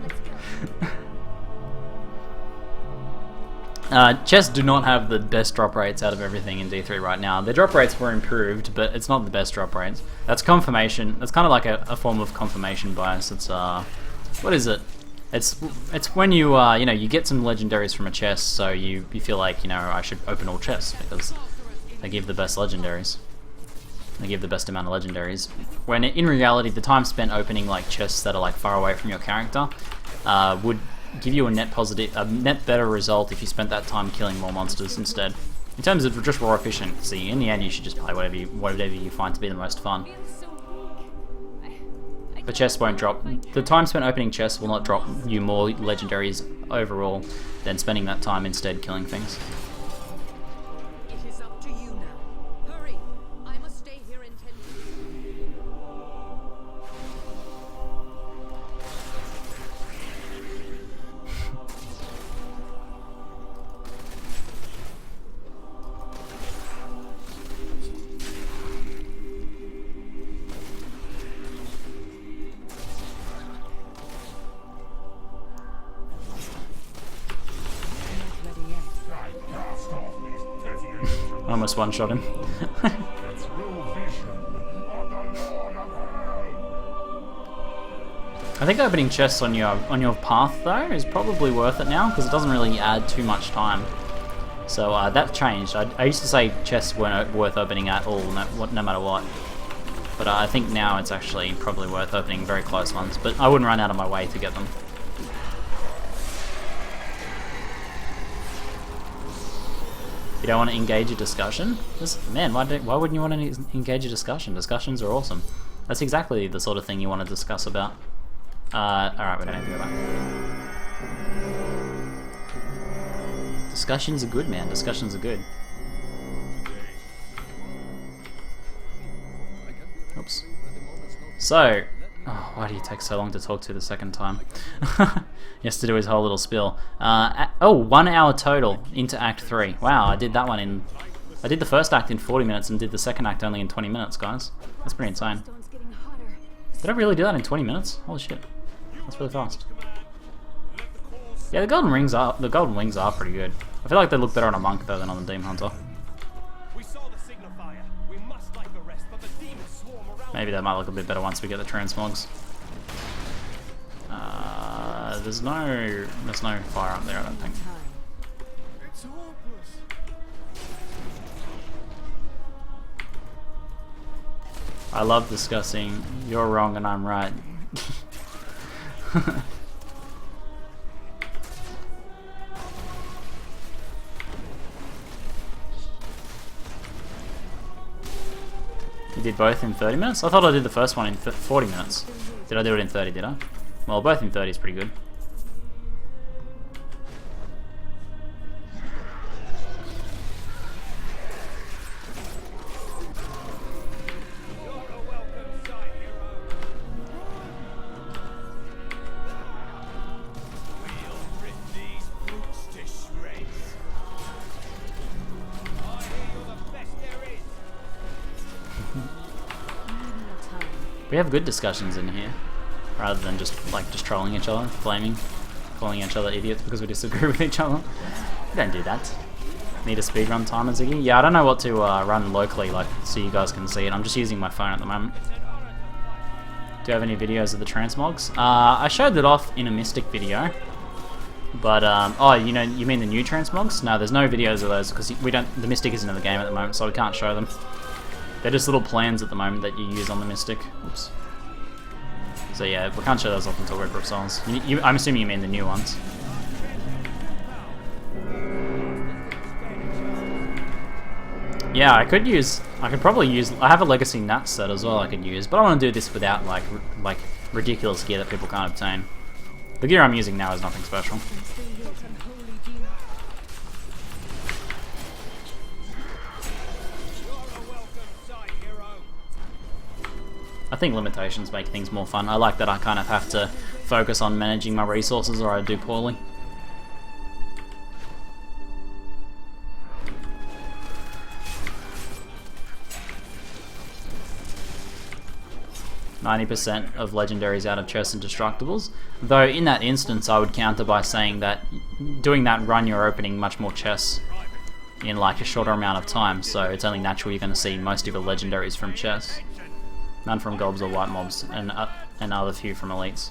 Chests do not have the best drop rates out of everything in D3 right now. Their drop rates were improved, but it's not the best drop rates. That's confirmation. That's kind of like a form of confirmation bias. It's what is it? It's when you you know, you get some legendaries from a chest, so you feel like, you know, I should open all chests because they give the best legendaries. They give the best amount of legendaries. When in reality, the time spent opening like chests that are like far away from your character would give you a net better result if you spent that time killing more monsters instead. In terms of just raw efficiency, in the end you should just play whatever you find to be the most fun. The chests won't drop. The time spent opening chests will not drop you more legendaries overall than spending that time instead killing things. It is up to you now. Hurry! I must stay here and tend to you. I almost one-shot him. I think opening chests on your path though is probably worth it now because it doesn't really add too much time. So that changed. I used to say chests weren't worth opening at all, no matter what. But I think now it's actually probably worth opening very close ones. But I wouldn't run out of my way to get them. You don't want to engage a discussion? Man, why wouldn't you want to engage a discussion? Discussions are awesome. That's exactly the sort of thing you want to discuss about. Alright, we're going to go back. Discussions are good, man. Discussions are good. Oops. So, oh, why do you take so long to talk to the second time? He has to do his whole little spiel. Oh, 1 hour total into Act 3. Wow, I did that one in... I did the first act in 40 minutes and did the second act only in 20 minutes, guys. That's pretty insane. Did I really do that in 20 minutes? Holy shit. That's really fast. Yeah, the golden wings are pretty good. I feel like they look better on a monk though than on the demon hunter. Maybe that might look a bit better once we get the transmogs. There's no fire up there, I don't think. I love discussing you're wrong and I'm right. You did both in 30 minutes? I thought I did the first one in 40 minutes. Did I do it in 30, did I? Well, both in 30 is pretty good. We have good discussions in here, rather than just trolling each other, calling each other idiots because we disagree with each other. We don't do that. Need a speedrun timer, Ziggy? Yeah, I don't know what to run locally, so you guys can see it. I'm just using my phone at the moment. Do you have any videos of the transmogs? I showed it off in a Mystic video. But oh, you know, you mean the new transmogs? No, there's no videos of those because we don't. The Mystic isn't in the game at the moment, so we can't show them. They're just little plans at the moment that you use on the Mystic. Oops. So yeah, we can't show those off until Reaper of Souls. I'm assuming you mean the new ones. Yeah, I could probably use. I have a Legacy Nat set as well. I could use, but I want to do this without like ridiculous gear that people can't obtain. The gear I'm using now is nothing special. I think limitations make things more fun. I like that I kind of have to focus on managing my resources or I do poorly. 90% of legendaries out of chests and destructibles. Though in that instance I would counter by saying that doing that run you're opening much more chests in like a shorter amount of time, so it's only natural you're going to see most of your legendaries from chests. None from gobs or white mobs, and another few from elites.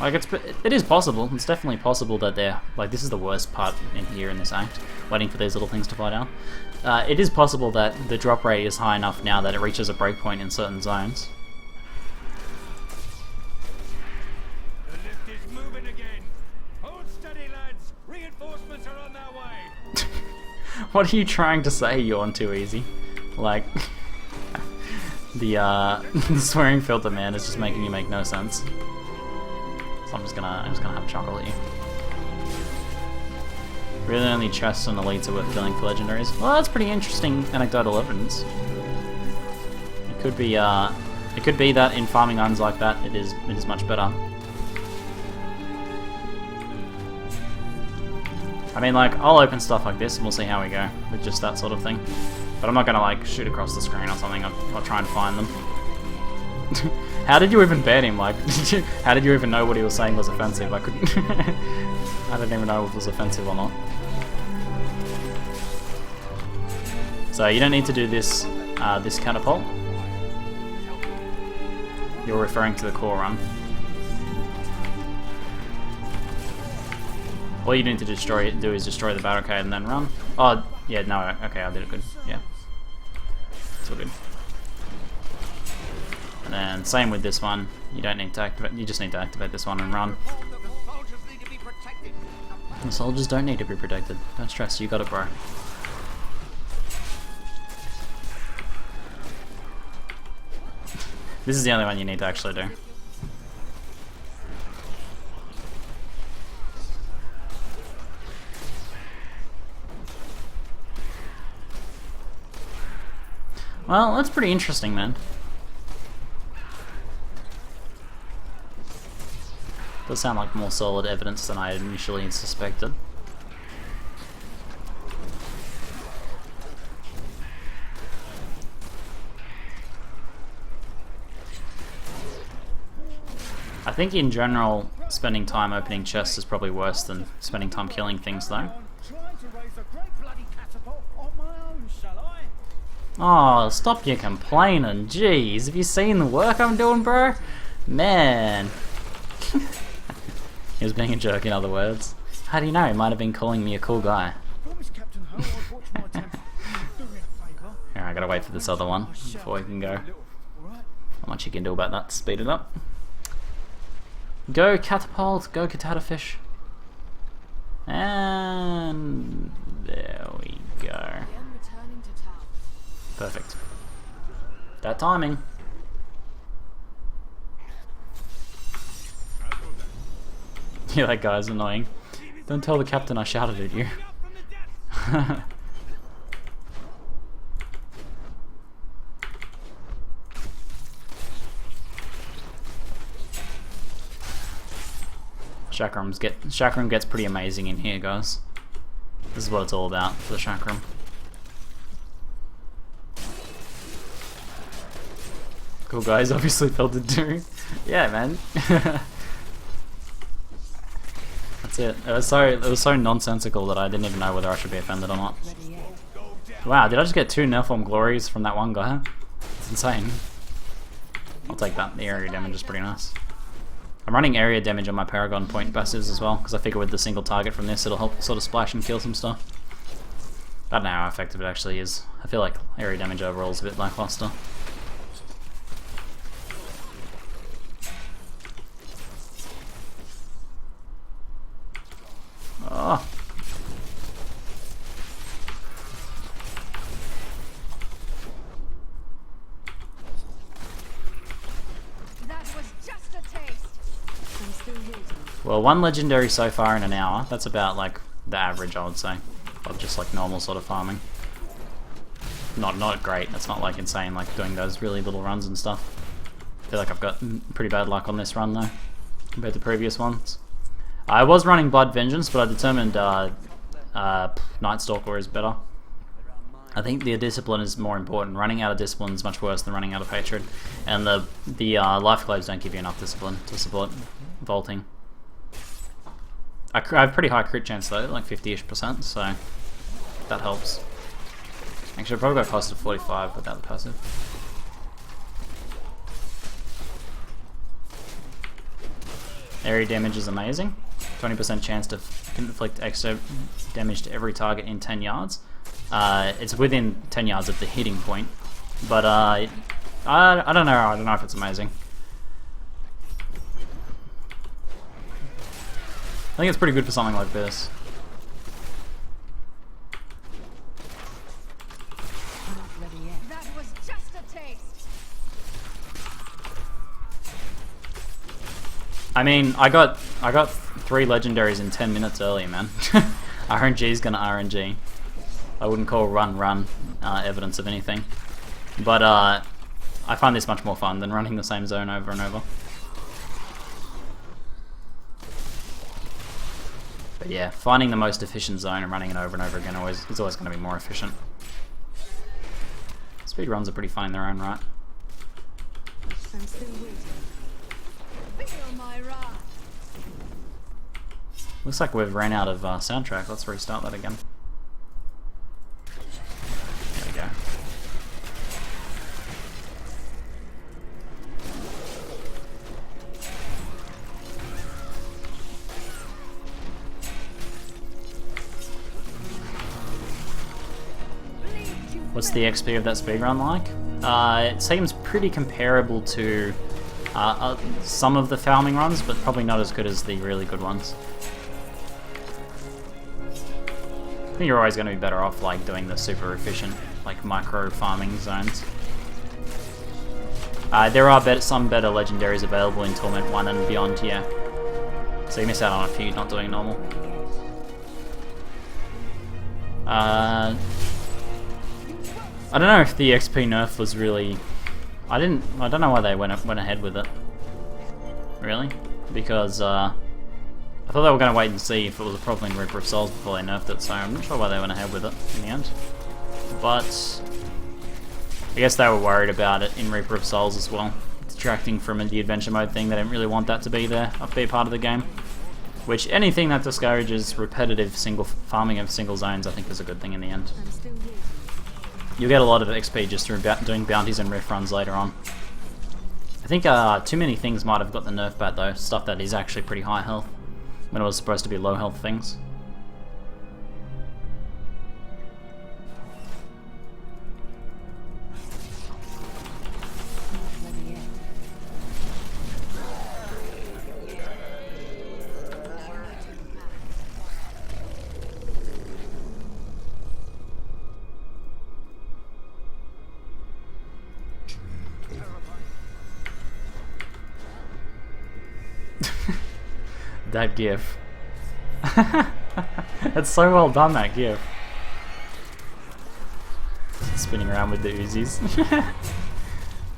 Like it is possible. It's definitely possible that they're like this is the worst part in here in this act, waiting for these little things to fly down. It is possible that the drop rate is high enough now that it reaches a breakpoint in certain zones. The lift is moving again. Hold steady, lads. Reinforcements are on their way. What are you trying to say? Yawn too easy. Like the swearing filter man is just making you make no sense. So I'm just gonna have a chuckle at you. Really only chests and elites are worth killing for legendaries. Well, that's pretty interesting anecdotal evidence. It could be that in farming runs like that it is much better. I mean, like, I'll open stuff like this and we'll see how we go with just that sort of thing. But I'm not gonna like shoot across the screen or something. I'll try and find them. How did you even ban him? Like, how did you even know what he was saying was offensive? I couldn't. I didn't even know if it was offensive or not. So you don't need to do this this catapult. You're referring to the core run. All you need to do is destroy the barricade and then run. Oh, yeah, no, okay, I did it good. Yeah, it's all good. And then same with this one. You don't need to activate. You just need to activate this one and run. The soldiers don't need to be protected. Don't stress. You got it, bro. This is the only one you need to actually do. Well, that's pretty interesting, man. Does sound like more solid evidence than I initially suspected. I think in general, spending time opening chests is probably worse than spending time killing things, though. Oh, stop your complaining, jeez. Have you seen the work I'm doing, bro? Man. He was being a jerk, in other words. How do you know? He might have been calling me a cool guy. Here, I gotta wait for this other one before we can go. Not much you can do about that. Speed it up. Go catapult, go catatafish. And there we go. Perfect. That timing. Yeah, that guy's annoying. Don't tell the captain I shouted at you. Chakram gets pretty amazing in here, guys. This is what it's all about for the Chakram. Cool guys, obviously felt it too. Yeah, man. That's it. It was so nonsensical that I didn't even know whether I should be offended or not. Wow, did I just get 2 Nerform glories from that one guy? It's insane. I'll take that. The area damage is pretty nice. I'm running area damage on my Paragon point passives as well, because I figure with the single target from this it'll help sort of splash and kill some stuff. I don't know how effective it actually is. I feel like area damage overall is a bit lackluster. Oh. That was just a taste. I'm still waiting. Well, 1 legendary so far in an hour. That's about like the average, I would say, of just like normal sort of farming. Not great. It's not like insane like doing those really little runs and stuff. I feel like I've got pretty bad luck on this run though, compared to previous ones. I was running Blood Vengeance, but I determined Night Stalker is better. I think the discipline is more important. Running out of discipline is much worse than running out of hatred, and the life glaives don't give you enough discipline to support vaulting. I have pretty high crit chance though, like 50-ish%, so that helps. Actually, I'll probably go close to 45 without the passive. Area damage is amazing. 20% chance to inflict extra damage to every target in 10 yards. It's within 10 yards of the hitting point, but I don't know. I don't know if it's amazing. I think it's pretty good for something like this. That was just a taste. I mean, I got 3 legendaries in 10 minutes earlier, man. RNG's gonna RNG. I wouldn't call run evidence of anything, but I find this much more fun than running the same zone over and over. But yeah, finding the most efficient zone and running it over and over again is always going to be more efficient. Speedruns are pretty fun in their own right. I'm still waiting. Feel my wrath. Looks like we've ran out of soundtrack. Let's restart that again. There we go. What's the XP of that speedrun like? It seems pretty comparable to some of the farming runs, but probably not as good as the really good ones. I think you're always going to be better off like doing the super efficient, like micro farming zones. There are some better legendaries available in Torment 1 and beyond, yeah. So you miss out on a few not doing normal. I don't know if the XP nerf was really... I don't know why they went ahead with it. Really? Because I thought they were going to wait and see if it was a problem in Reaper of Souls before they nerfed it, so I'm not sure why they went ahead with it in the end. But I guess they were worried about it in Reaper of Souls as well. Detracting from the adventure mode thing, they didn't really want that to be there, be a part of the game. Which, anything that discourages repetitive farming of single zones I think is a good thing in the end. I'm still waiting. You'll get a lot of XP just through doing bounties and riff runs later on. I think too many things might have got the nerf back though, stuff that is actually pretty high health, when it was supposed to be low health things. That gif. It's so well done, that gif. Spinning around with the Uzis.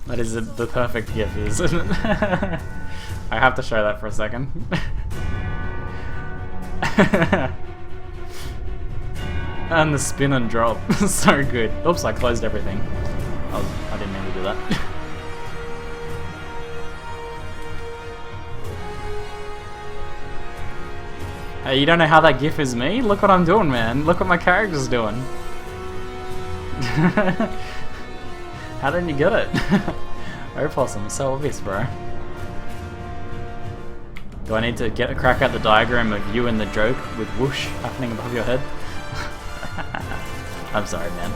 That is the perfect gif, isn't it? I have to show that for a second. And the spin and drop. So good. Oops, I closed everything. I didn't mean to do that. Hey, you don't know how that gif is me? Look what I'm doing, man. Look what my character's doing. How didn't you get it? Opossum, so obvious, bro. Do I need to get a crack at the diagram of you and the joke with whoosh happening above your head? I'm sorry, man.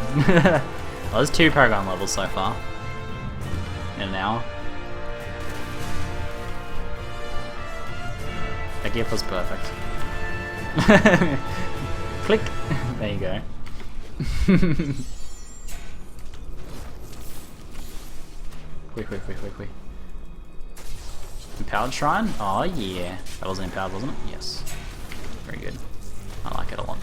Well, there's 2 Paragon levels so far. In an hour. That gift was perfect. Click! There you go. Quick. Empowered Shrine? Oh yeah. That wasn't empowered, wasn't it? Yes. Very good. I like it a lot.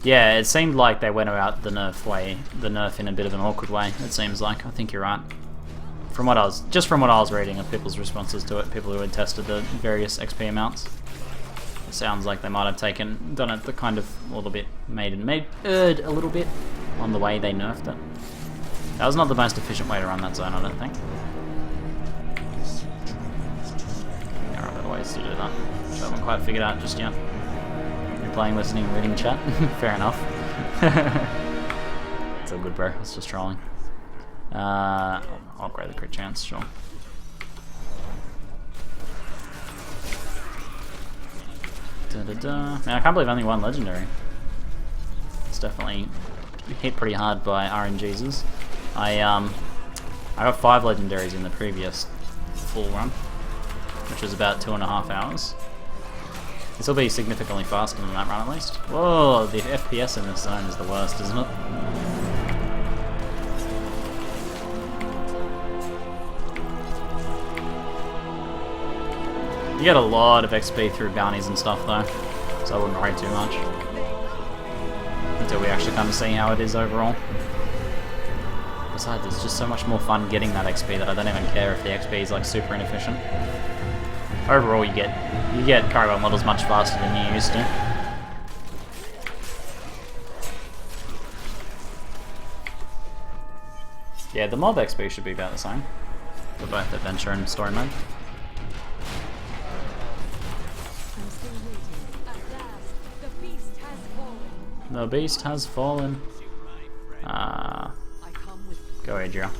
Yeah, it seemed like they went about the nerf in a bit of an awkward way, it seems like. I think you're right. From what I was reading of people's responses to it, people who had tested the various XP amounts. It sounds like they might have done it the kind of a little bit, made a little bit on the way they nerfed it. That was not the most efficient way to run that zone, I don't think. There are better ways to do that, which I haven't quite figured out just yet. Playing, listening, reading chat. Fair enough. It's all good, bro. It's just trolling. I'll upgrade the crit chance, sure. Man, I can't believe only 1 legendary. It's definitely hit pretty hard by RNGs. I got 5 legendaries in the previous full run, which was about 2.5 hours. This will be significantly faster than that run at least. Whoa, the FPS in this zone is the worst, isn't it? You get a lot of XP through bounties and stuff though, so I wouldn't worry too much. Until we actually come to see how it is overall. Besides, it's just so much more fun getting that XP that I don't even care if the XP is like super inefficient. Overall, you get Paragon models much faster than you used to. Yeah, the mob XP should be about the same for both adventure and story mode. The beast has fallen. Go Adria.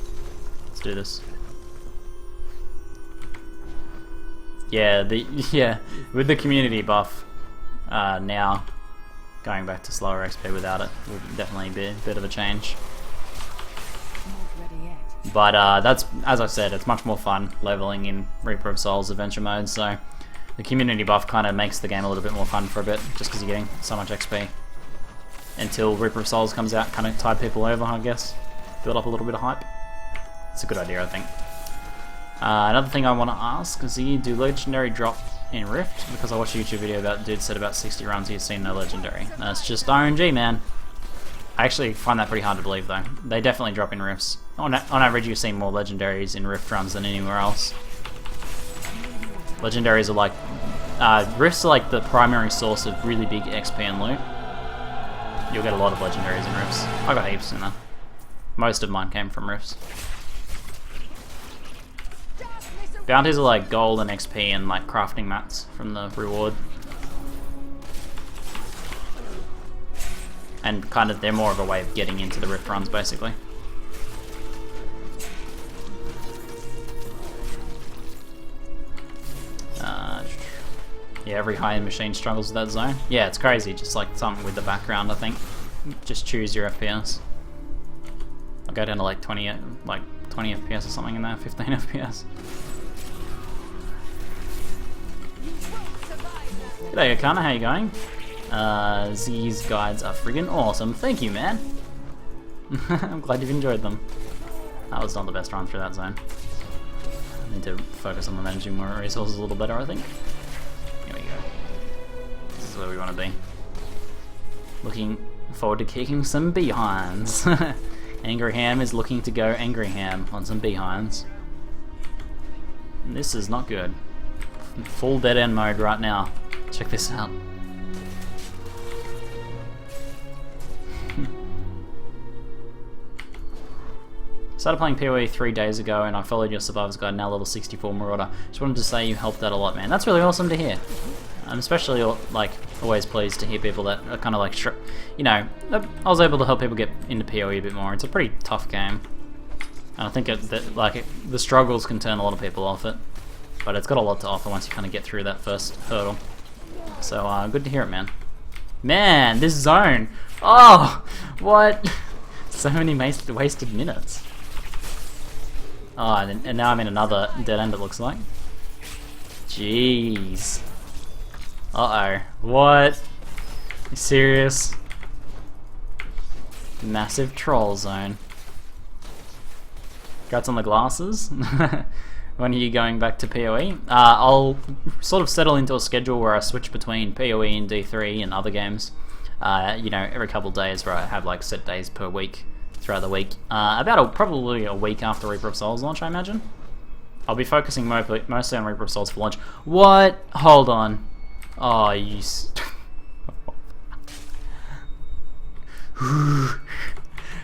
Let's do this. Yeah, with the community buff now, going back to slower XP without it would definitely be a bit of a change. But that's, as I said, it's much more fun leveling in Reaper of Souls adventure mode, so the community buff kind of makes the game a little bit more fun for a bit, just because you're getting so much XP. Until Reaper of Souls comes out, kind of tide people over, I guess. Build up a little bit of hype. It's a good idea, I think. Another thing I want to ask is, do legendary drop in Rift? Because I watched a YouTube video about dude said about 60 runs he's seen no legendary. That's just RNG, man. I actually find that pretty hard to believe though. They definitely drop in Rifts. On average, you've seen more legendaries in Rift runs than anywhere else. Legendaries are like Rifts are like the primary source of really big XP and loot. You'll get a lot of legendaries in Rifts. I got heaps in there. Most of mine came from Rifts. Bounties are like gold and XP and like crafting mats from the reward. And kind of, they're more of a way of getting into the Rift runs basically. Yeah, every high-end machine struggles with that zone. Yeah, it's crazy, just like something with the background, I think. Just choose your FPS. I'll go down to like 20 FPS or something in there, 15 FPS. G'day Akana, how you going? Z's guides are friggin' awesome. Thank you, man. I'm glad you've enjoyed them. That was not the best run through that zone. I need to focus on managing more resources a little better, I think. Here we go. This is where we want to be. Looking forward to kicking some behinds. Angry Ham is looking to go Angry Ham on some behinds. And this is not good. Full dead end mode right now. Check this out. Started playing PoE 3 days ago, and I followed your Survivor's Guide, now level 64 Marauder. Just wanted to say you helped out a lot, man. That's really awesome to hear. I'm especially, like, always pleased to hear people that are kind of like, you know, I was able to help people get into PoE a bit more. It's a pretty tough game. And I think the struggles can turn a lot of people off it. But it's got a lot to offer once you kind of get through that first hurdle. So, good to hear it, man. Man, this zone! Oh! What? So many wasted minutes. Oh, and now I'm in another dead end, it looks like. Jeez. Uh-oh. What? You serious? Massive troll zone. Congrats on the glasses. When are you going back to PoE? I'll sort of settle into a schedule where I switch between PoE and D3 and other games. You know, every couple of days where I have like set days per week throughout the week. Probably a week after Reaper of Souls launch, I imagine. I'll be focusing mostly on Reaper of Souls for launch. What? Hold on. Oh, you...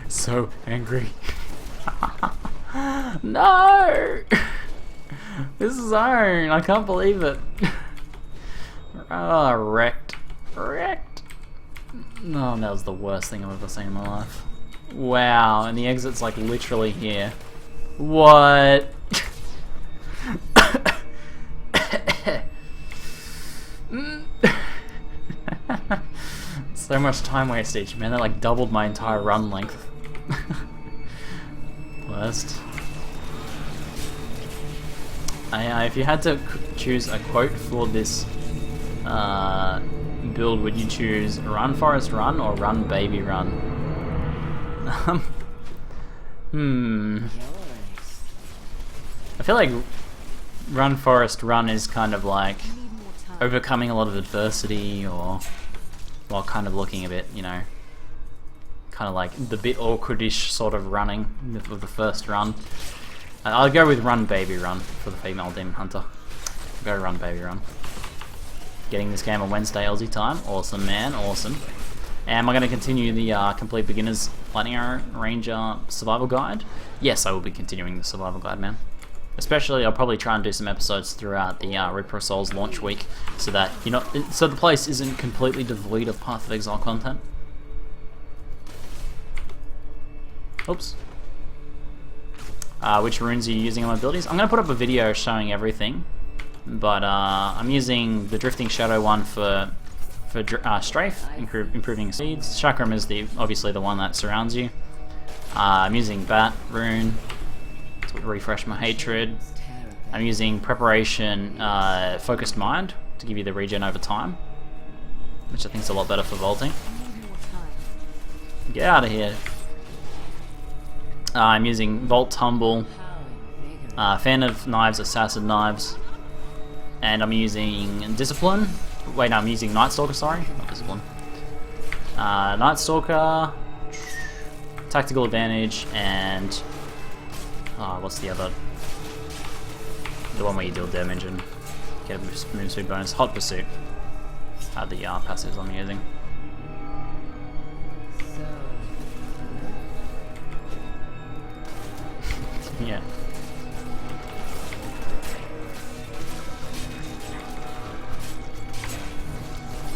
So angry. No! This zone! I can't believe it. Oh, wrecked. Wrecked. No, that was the worst thing I've ever seen in my life. Wow, and the exit's like literally here. What? So much time wastage, man. That like doubled my entire run length. Worst. If you had to choose a quote for this build, would you choose "Run Forest Run" or "Run Baby Run"? I feel like "Run Forest Run" is kind of like overcoming a lot of adversity, or while kind of looking a bit, you know, kind of like the bit awkwardish sort of running of the first run. I'll go with "Run Baby Run" for the female demon hunter. I'll go "Run Baby Run." Getting this game on Wednesday Aussie time. Awesome, man. Awesome. Am I going to continue the Complete Beginner's Lightning Arrow Ranger Survival Guide? Yes, I will be continuing the Survival Guide, man. Especially, I'll probably try and do some episodes throughout the Reaper of Souls launch week, so that so the place isn't completely devoid of Path of Exile content. Oops. Which runes are you using on my abilities? I'm going to put up a video showing everything, but I'm using the Drifting Shadow one for Strafe, improving speeds. Chakram is obviously the one that surrounds you. I'm using Bat rune to refresh my hatred. I'm using Preparation Focused Mind to give you the regen over time, which I think is a lot better for vaulting. Get out of here. I'm using Vault Tumble, Fan of Knives, Assassin Knives, and I'm using Discipline. Wait, no, I'm using Night Stalker, sorry, not Discipline. Night Stalker, Tactical Advantage, and what's the other? The one where you deal damage and get a move speed bonus. Hot Pursuit. The passives I'm using. Yeah.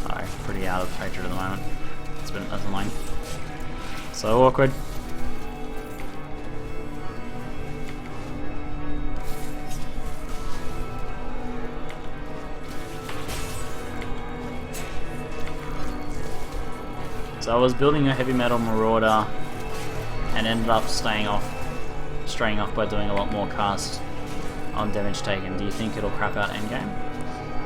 Alright, pretty out of hatred at the moment. That's annoying. So awkward. So I was building a heavy metal marauder and ended up straying off by doing a lot more cast on damage taken. Do you think it'll crap out endgame?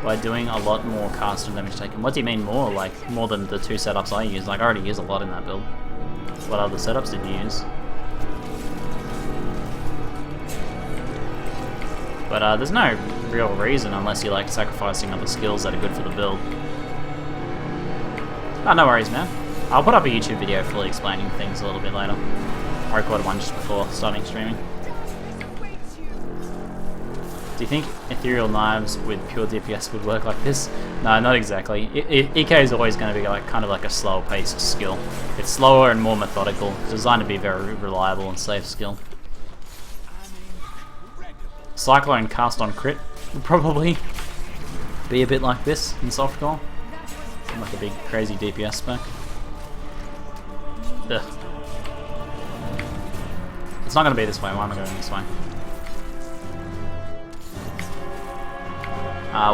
By doing a lot more cast on damage taken. What do you mean more? Like more than the two setups I use? Like I already use a lot in that build. What other setups did you use? But there's no real reason unless you like sacrificing other skills that are good for the build. Oh, no worries, man. I'll put up a YouTube video fully explaining things a little bit later. I recorded one just before starting streaming. Do you think Ethereal Knives with pure DPS would work like this? No, not exactly. EK is always going to be like kind of like a slower paced skill. It's slower and more methodical. It's designed to be a very reliable and safe skill. Cyclone cast on crit would probably be a bit like this in softcore. Like a big crazy DPS spec. Ugh. It's not going to be this way. Why am I going this way?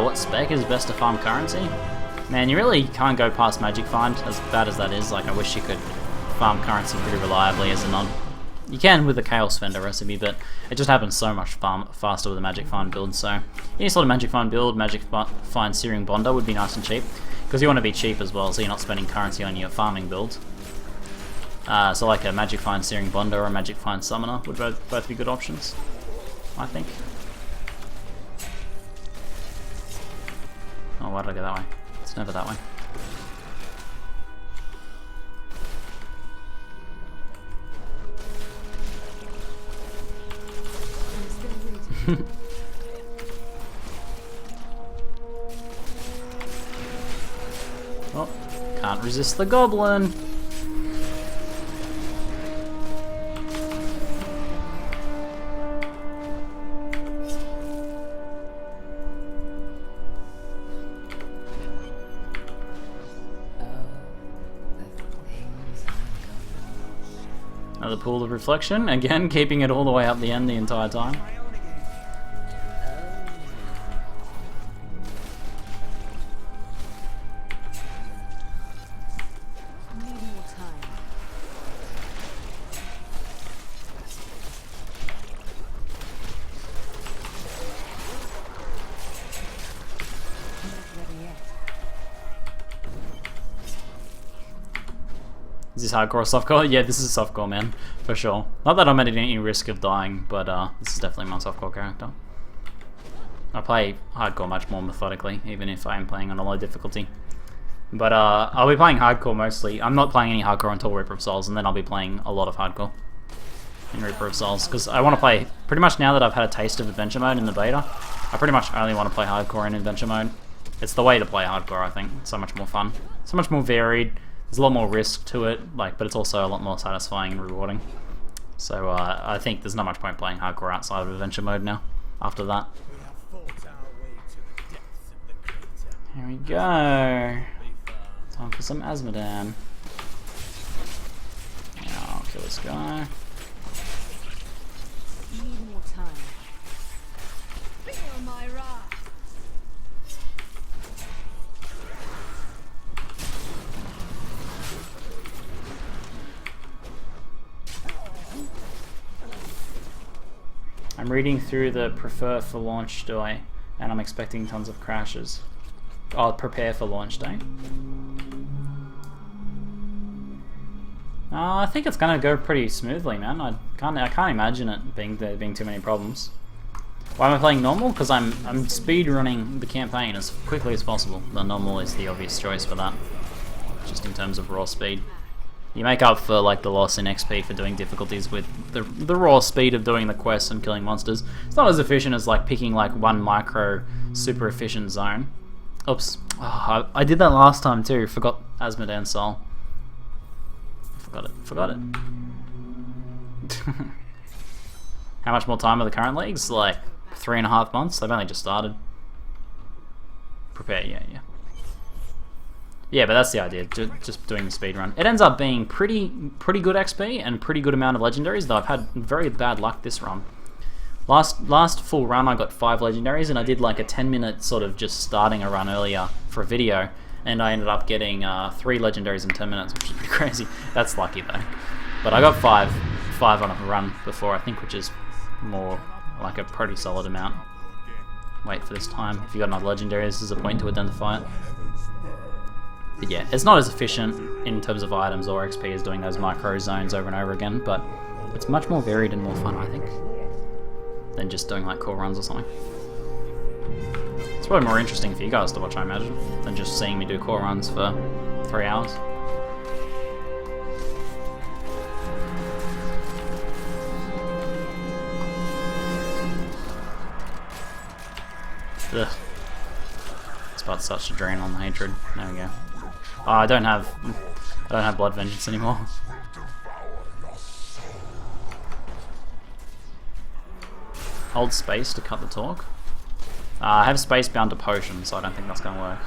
What spec is best to farm currency? Man, you really can't go past Magic Find, as bad as that is. Like, I wish you could farm currency pretty reliably as a non... You can with the Chaos Fender recipe, but it just happens so much faster with a Magic Find build, so... Any sort of Magic Find build, Magic Find Searing Bonder would be nice and cheap, because you want to be cheap as well, so you're not spending currency on your farming build. So like a Magic Find Searing Bonder or a Magic Find Summoner would both be good options, I think. Oh, why did I go that way? It's never that way. Oh, can't resist the goblin. Another pool of reflection, again keeping it all the way up the end the entire time. Is this hardcore or softcore? Yeah, this is softcore, man, for sure. Not that I'm at any risk of dying, but this is definitely my softcore character. I play hardcore much more methodically, even if I am playing on a low difficulty. But I'll be playing hardcore mostly. I'm not playing any hardcore until Reaper of Souls, and then I'll be playing a lot of hardcore in Reaper of Souls, because I want to play, pretty much now that I've had a taste of adventure mode in the beta, I pretty much only want to play hardcore in adventure mode. It's the way to play hardcore, I think. It's so much more fun. So much more varied. There's a lot more risk to it, like, but it's also a lot more satisfying and rewarding. So I think there's not much point playing hardcore outside of adventure mode now, after that. Here we go. Time for some Azmodan. Yeah, I'll kill this guy. Need more time. Feel my wrath. I'm reading through the prefer for launch day, and I'm expecting tons of crashes. Oh, prepare for launch day. I think it's gonna go pretty smoothly, man. I can't imagine it there being too many problems. Why am I playing normal? Because I'm speed running the campaign as quickly as possible. The normal is the obvious choice for that, just in terms of raw speed. You make up for like the loss in XP for doing difficulties with the raw speed of doing the quests and killing monsters. It's not as efficient as like picking like one micro super efficient zone. Oops, oh, I did that last time too. Forgot Azmodan Soul. Forgot it. How much more time are the current leagues? Like 3.5 months. They've only just started. Prepare, yeah. Yeah, but that's the idea, just doing the speedrun. It ends up being pretty good XP and pretty good amount of legendaries, though I've had very bad luck this run. Last full run I got 5 legendaries, and I did like a 10-minute sort of just starting a run earlier for a video, and I ended up getting 3 legendaries in 10 minutes, which is pretty crazy. That's lucky though. But I got 5 on a run before, I think, which is more like a pretty solid amount. Wait for this time. If you got another legendary, this is a point to identify it. But yeah, it's not as efficient in terms of items or XP as doing those micro zones over and over again, but it's much more varied and more fun, I think, than just doing like core runs or something. It's probably more interesting for you guys to watch, I imagine, than just seeing me do core runs for 3 hours. Ugh. It's about to start to drain on the hatred. There we go. Oh, I don't have Blood Vengeance anymore. Hold space to cut the talk. I have space bound to potion, so I don't think that's going to work.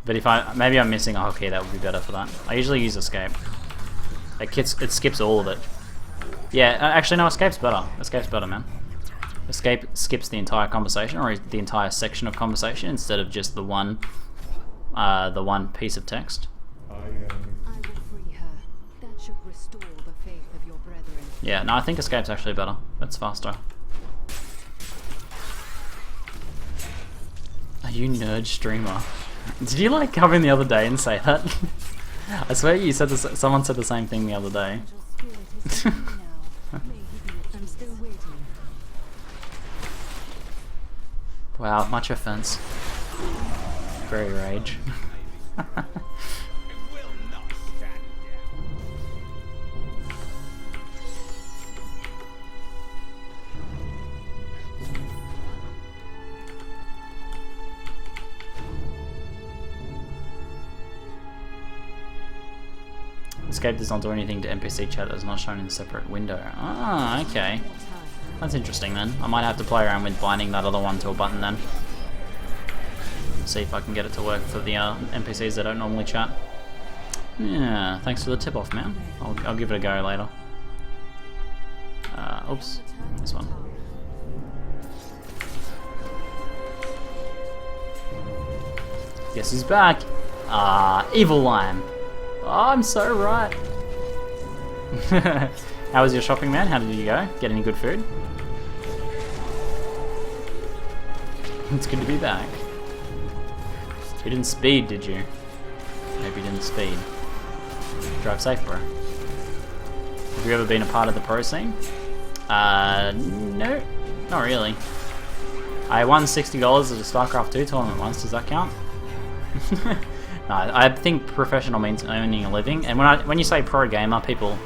But if maybe I'm missing a hotkey, that would be better for that. I usually use escape. It skips all of it. Yeah, actually no, escape's better. Escape's better, man. Escape skips the entire conversation, or the entire section of conversation, instead of just the one piece of text. I will free her. That should restore the faith of your brethren. Yeah, no, I think escape's actually better. It's faster. Are you nerd streamer? Did you like come in the other day and say that? I swear you said someone said the same thing the other day. I'm still waiting. Wow, much offense. Very rage. Escape does not do anything to NPC chat that is not shown in a separate window. Ah, okay. That's interesting then. I might have to play around with binding that other one to a button then. See if I can get it to work for the NPCs that don't normally chat. Yeah, thanks for the tip off, man. I'll give it a go later. Oops, this one. Guess who's back? Evil Lime. Oh, I'm so right. How was your shopping, man? How did you go? Get any good food? It's good to be back. You didn't speed, did you? Maybe you didn't speed. Drive safe, bro. Have you ever been a part of the pro scene? No, not really. I won $60 at a StarCraft 2 tournament once. Does that count? No, I think professional means earning a living, and when you say pro gamer, people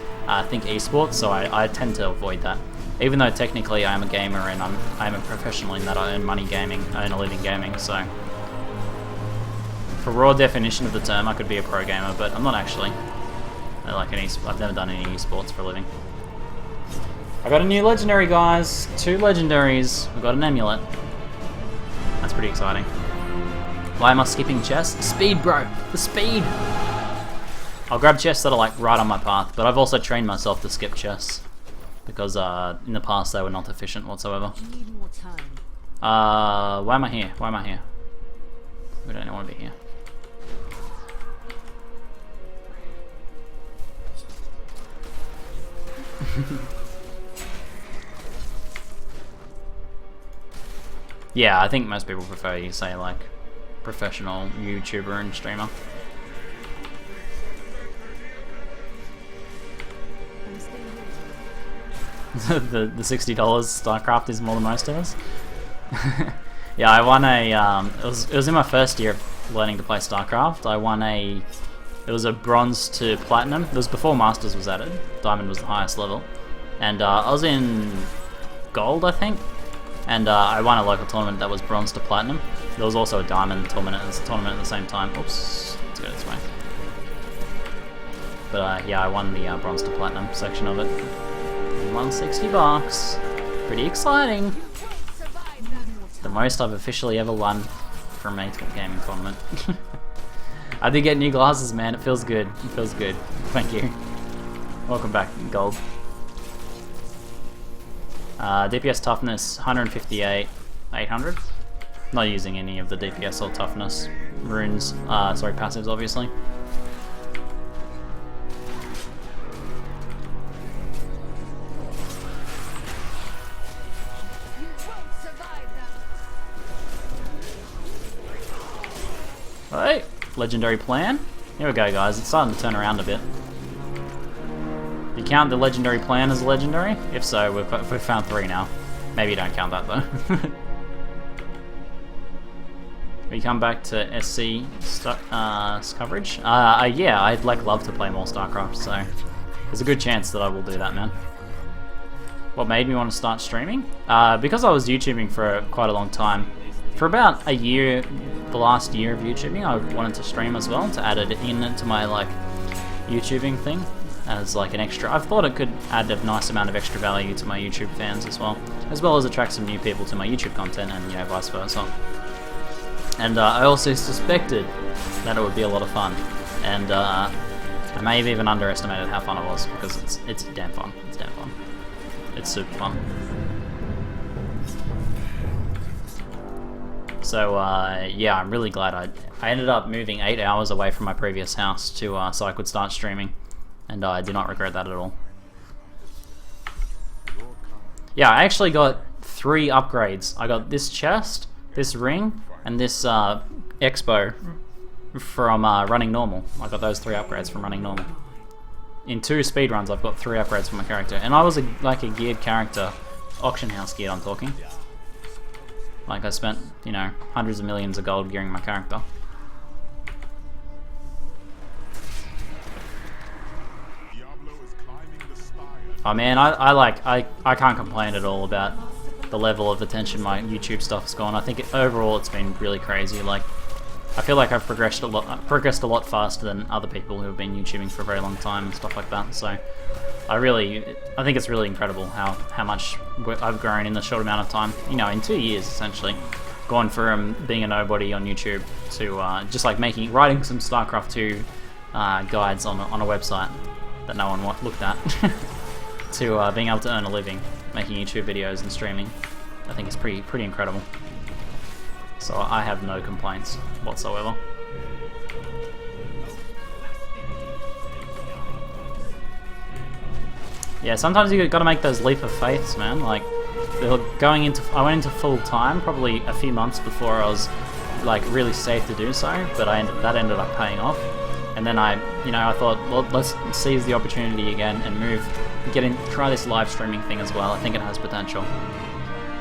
think esports, so I tend to avoid that. Even though technically I am a gamer and I'm a professional in that I earn money gaming, I earn a living gaming, so for raw definition of the term, I could be a pro gamer, but I'm not actually. I've never done any esports for a living. I got a new legendary, guys. 2 legendaries. I've got an amulet. That's pretty exciting. Why am I skipping chests? Speed, bro! The speed! I'll grab chests that are like right on my path, but I've also trained myself to skip chests. Because in the past they were not efficient whatsoever. Need more time. Why am I here? Why am I here? We don't want to be here. Yeah, I think most people prefer you say like professional YouTuber and streamer. the $60 StarCraft is more than most of us. Yeah, I won a it was in my first year of learning to play StarCraft. I won it was a bronze to platinum. It was before Masters was added. Diamond was the highest level, and I was in gold, I think. And I won a local tournament that was bronze to platinum. There was also a diamond tournament at the same time. Oops, let's go this way. But yeah, I won the bronze to platinum section of it. I won $60. Pretty exciting. The most I've officially ever won from a gaming tournament. I did get new glasses, man. It feels good. It feels good. Thank you. Welcome back, Gold. DPS toughness 158, 800. Not using any of the DPS or toughness runes. Sorry, passives, obviously. Hey, legendary plan. Here we go, guys. It's starting to turn around a bit. You count the legendary plan as a legendary? If so, we've found 3 now. Maybe you don't count that though. We come back to SC coverage. Yeah, I'd love to play more StarCraft, so there's a good chance that I will do that, man. What made me want to start streaming? Because I was YouTubing for quite a long time. For about a year, the last year of YouTubing, I wanted to stream as well, to add it into my like YouTubing thing. as like an extra. I've thought it could add a nice amount of extra value to my YouTube fans as well as attract some new people to my YouTube content, and vice versa. And I also suspected that it would be a lot of fun, and I may have even underestimated how fun it was, because it's damn fun. It's damn fun. It's super fun. So yeah, I'm really glad I ended up moving 8 hours away from my previous house to so I could start streaming, and I do not regret that at all. Yeah, I actually got 3 upgrades. I got this chest, this ring, and this expo from running normal. I got those 3 upgrades from running normal. In 2 speedruns, I've got 3 upgrades for my character, and I was like a geared character, auction house geared. I'm talking. Like, I spent, hundreds of millions of gold gearing my character. Oh man, I can't complain at all about the level of attention my YouTube stuff's gone. I think overall it's been really crazy. Like, I feel like I've progressed a lot faster than other people who have been YouTubing for a very long time and stuff like that. So I think it's really incredible how much I've grown in a short amount of time. In 2 years essentially, gone from being a nobody on YouTube to just like writing some StarCraft 2 guides on a website that no one looked at, to being able to earn a living making YouTube videos and streaming. I think it's pretty incredible. So I have no complaints whatsoever. Yeah, sometimes you gotta make those leap of faiths, man. Like, I went into full time probably a few months before I was like really safe to do so, but that ended up paying off. And then I thought, well, let's seize the opportunity again and try this live streaming thing as well. I think it has potential.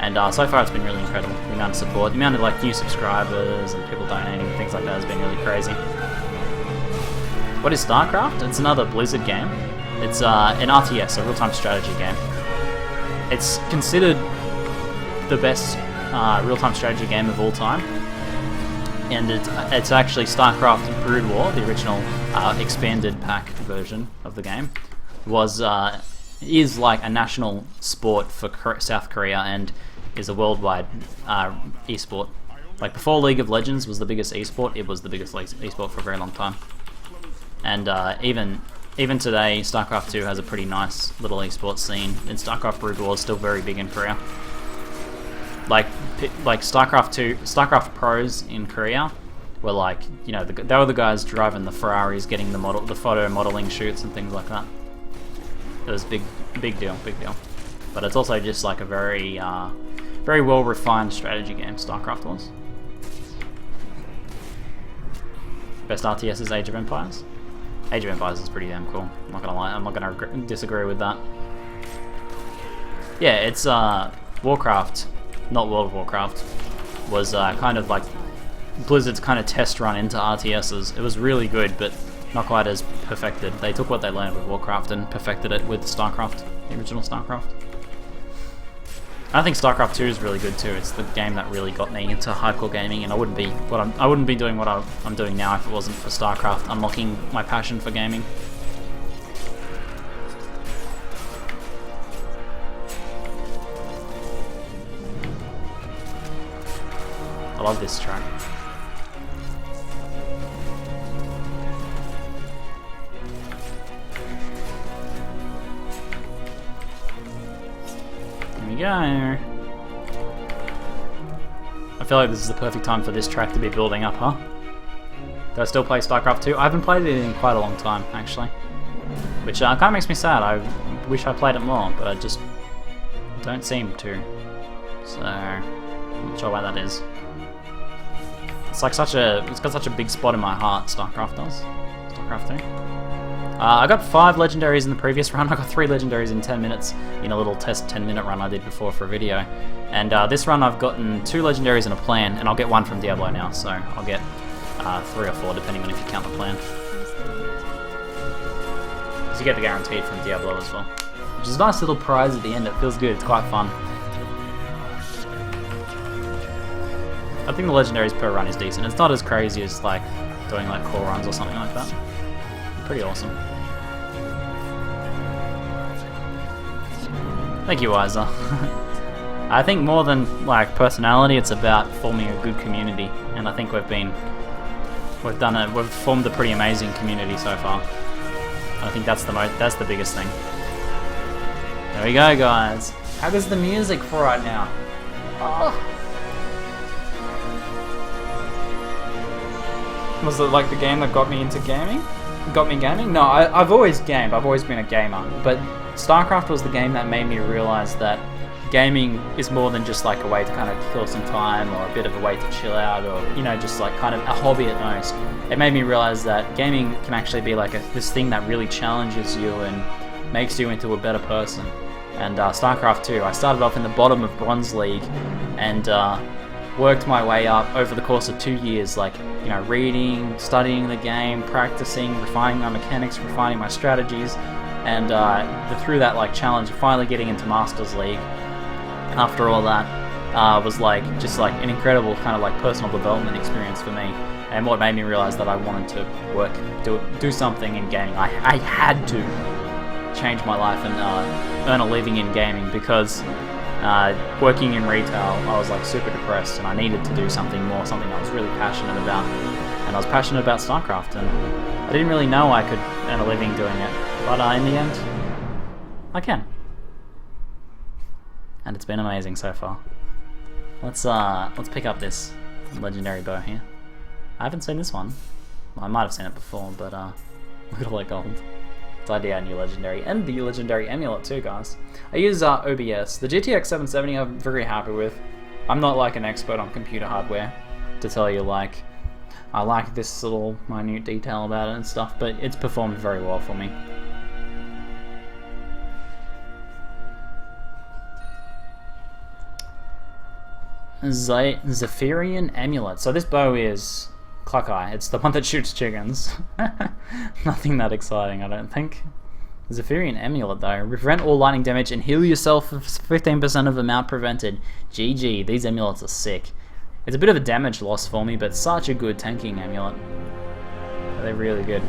And so far it's been really incredible. The amount of support, the amount of like new subscribers and people donating, things like that has been really crazy. What is StarCraft? It's another Blizzard game. It's an RTS, a real-time strategy game. It's considered the best real-time strategy game of all time. And it's actually StarCraft Brood War, the original expanded pack version of the game, is like a national sport for South Korea and is a worldwide esport. Like, before League of Legends was the biggest esport, it was the biggest esport for a very long time. And even today, StarCraft 2 has a pretty nice little esports scene, and StarCraft Brood War is still very big in Korea. Like StarCraft pros in Korea were like, they were the guys driving the Ferraris, getting the photo modeling shoots and things like that. It was big deal. But it's also just like a very well refined strategy game. StarCraft was. Best RTS is Age of Empires. Age of Empires is pretty damn cool. I'm not gonna lie. I'm not gonna disagree with that. Yeah, it's Warcraft, not World of Warcraft, was kind of like Blizzard's kind of test run into RTSs. It was really good, but not quite as perfected. They took what they learned with Warcraft and perfected it with StarCraft, the original StarCraft. I think StarCraft 2 is really good too. It's the game that really got me into hardcore gaming, and I wouldn't be doing what I'm doing now if it wasn't for StarCraft unlocking my passion for gaming. I love this track. Here we go. I feel like this is the perfect time for this track to be building up, huh? Do I still play StarCraft 2? I haven't played it in quite a long time, actually. Which kind of makes me sad. I wish I played it more, but I just don't seem to. So, I'm not sure why that is. It's got such a big spot in my heart, StarCraft does. StarCraft 2. I got 5 legendaries in the previous run. I got 3 legendaries in 10 minutes in a little test 10-minute run I did before for a video. And this run I've gotten 2 legendaries in a plan, and I'll get 1 from Diablo now, so I'll get 3 or 4 depending on if you count the plan. So you get the guaranteed from Diablo as well. Which is a nice little prize at the end. It feels good, it's quite fun. I think the legendaries per run is decent. It's not as crazy as like doing like core runs or something like that. Pretty awesome. Thank you, Isa. I think more than like personality, it's about forming a good community, and I think we've formed a pretty amazing community so far. I think that's the biggest thing. There we go, guys. How goes the music for right now? Oh. Was it like the game that got me into gaming? Got me gaming? No, I've always gamed. I've always been a gamer. But StarCraft was the game that made me realize that gaming is more than just like a way to kind of kill some time or a bit of a way to chill out, or, you know, just like kind of a hobby at most. It made me realize that gaming can actually be like this thing that really challenges you and makes you into a better person. And StarCraft 2, I started off in the bottom of Bronze League and worked my way up over the course of 2 years, like, you know, reading, studying the game, practicing, refining my mechanics, refining my strategies, and through that like challenge, finally getting into Masters League. After all that, was like just like an incredible kind of like personal development experience for me, and what made me realize that I wanted to do something in gaming. I had to change my life and earn a living in gaming, because working in retail, I was like super depressed and I needed to do something more, something I was really passionate about, and I was passionate about StarCraft, and I didn't really know I could earn a living doing it, but in the end, I can. And it's been amazing so far. Let's pick up this legendary bow here. I haven't seen this one. Well, I might have seen it before, but look at all that gold. It's ID new legendary, and the legendary amulet too, guys. I use OBS. The GTX 770 I'm very happy with. I'm not like an expert on computer hardware to tell you like I like this little minute detail about it and stuff, but it's performed very well for me. Zephyrian amulet. So this bow is Cluckeye. It's the one that shoots chickens. Nothing that exciting, I don't think. Zephyrian amulet though. Prevent all lightning damage and heal yourself with 15% of the amount prevented. GG. These amulets are sick. It's a bit of a damage loss for me, but such a good tanking amulet. They're really good.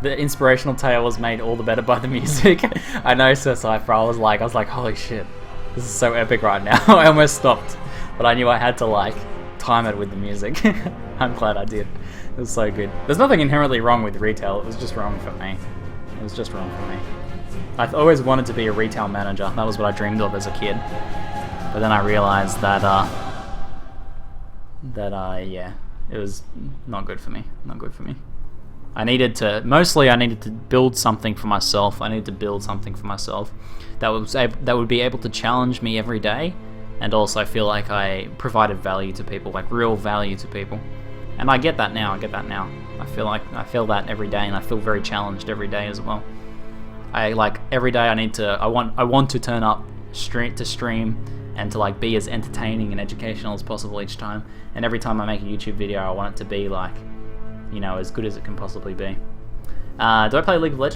The inspirational tale was made all the better by the music. I know, Sir Cypher, I was like, holy shit, this is so epic right now. I almost stopped, but I knew I had to like time it with the music. I'm glad I did. It was so good. There's nothing inherently wrong with retail, it was just wrong for me. It was just wrong for me. I've always wanted to be a retail manager. That was what I dreamed of as a kid. But then I realized that, yeah, it was not good for me. Not good for me. I needed to build something for myself. I needed to build something for myself that would be able to challenge me every day, and also feel like I provided value to people, like real value to people. And I get that now. I feel that every day, and I feel very challenged every day as well. Every day I want to turn up to stream and to like be as entertaining and educational as possible each time. And every time I make a YouTube video, I want it to be like, you know, as good as it can possibly be. Do I play League of Legends?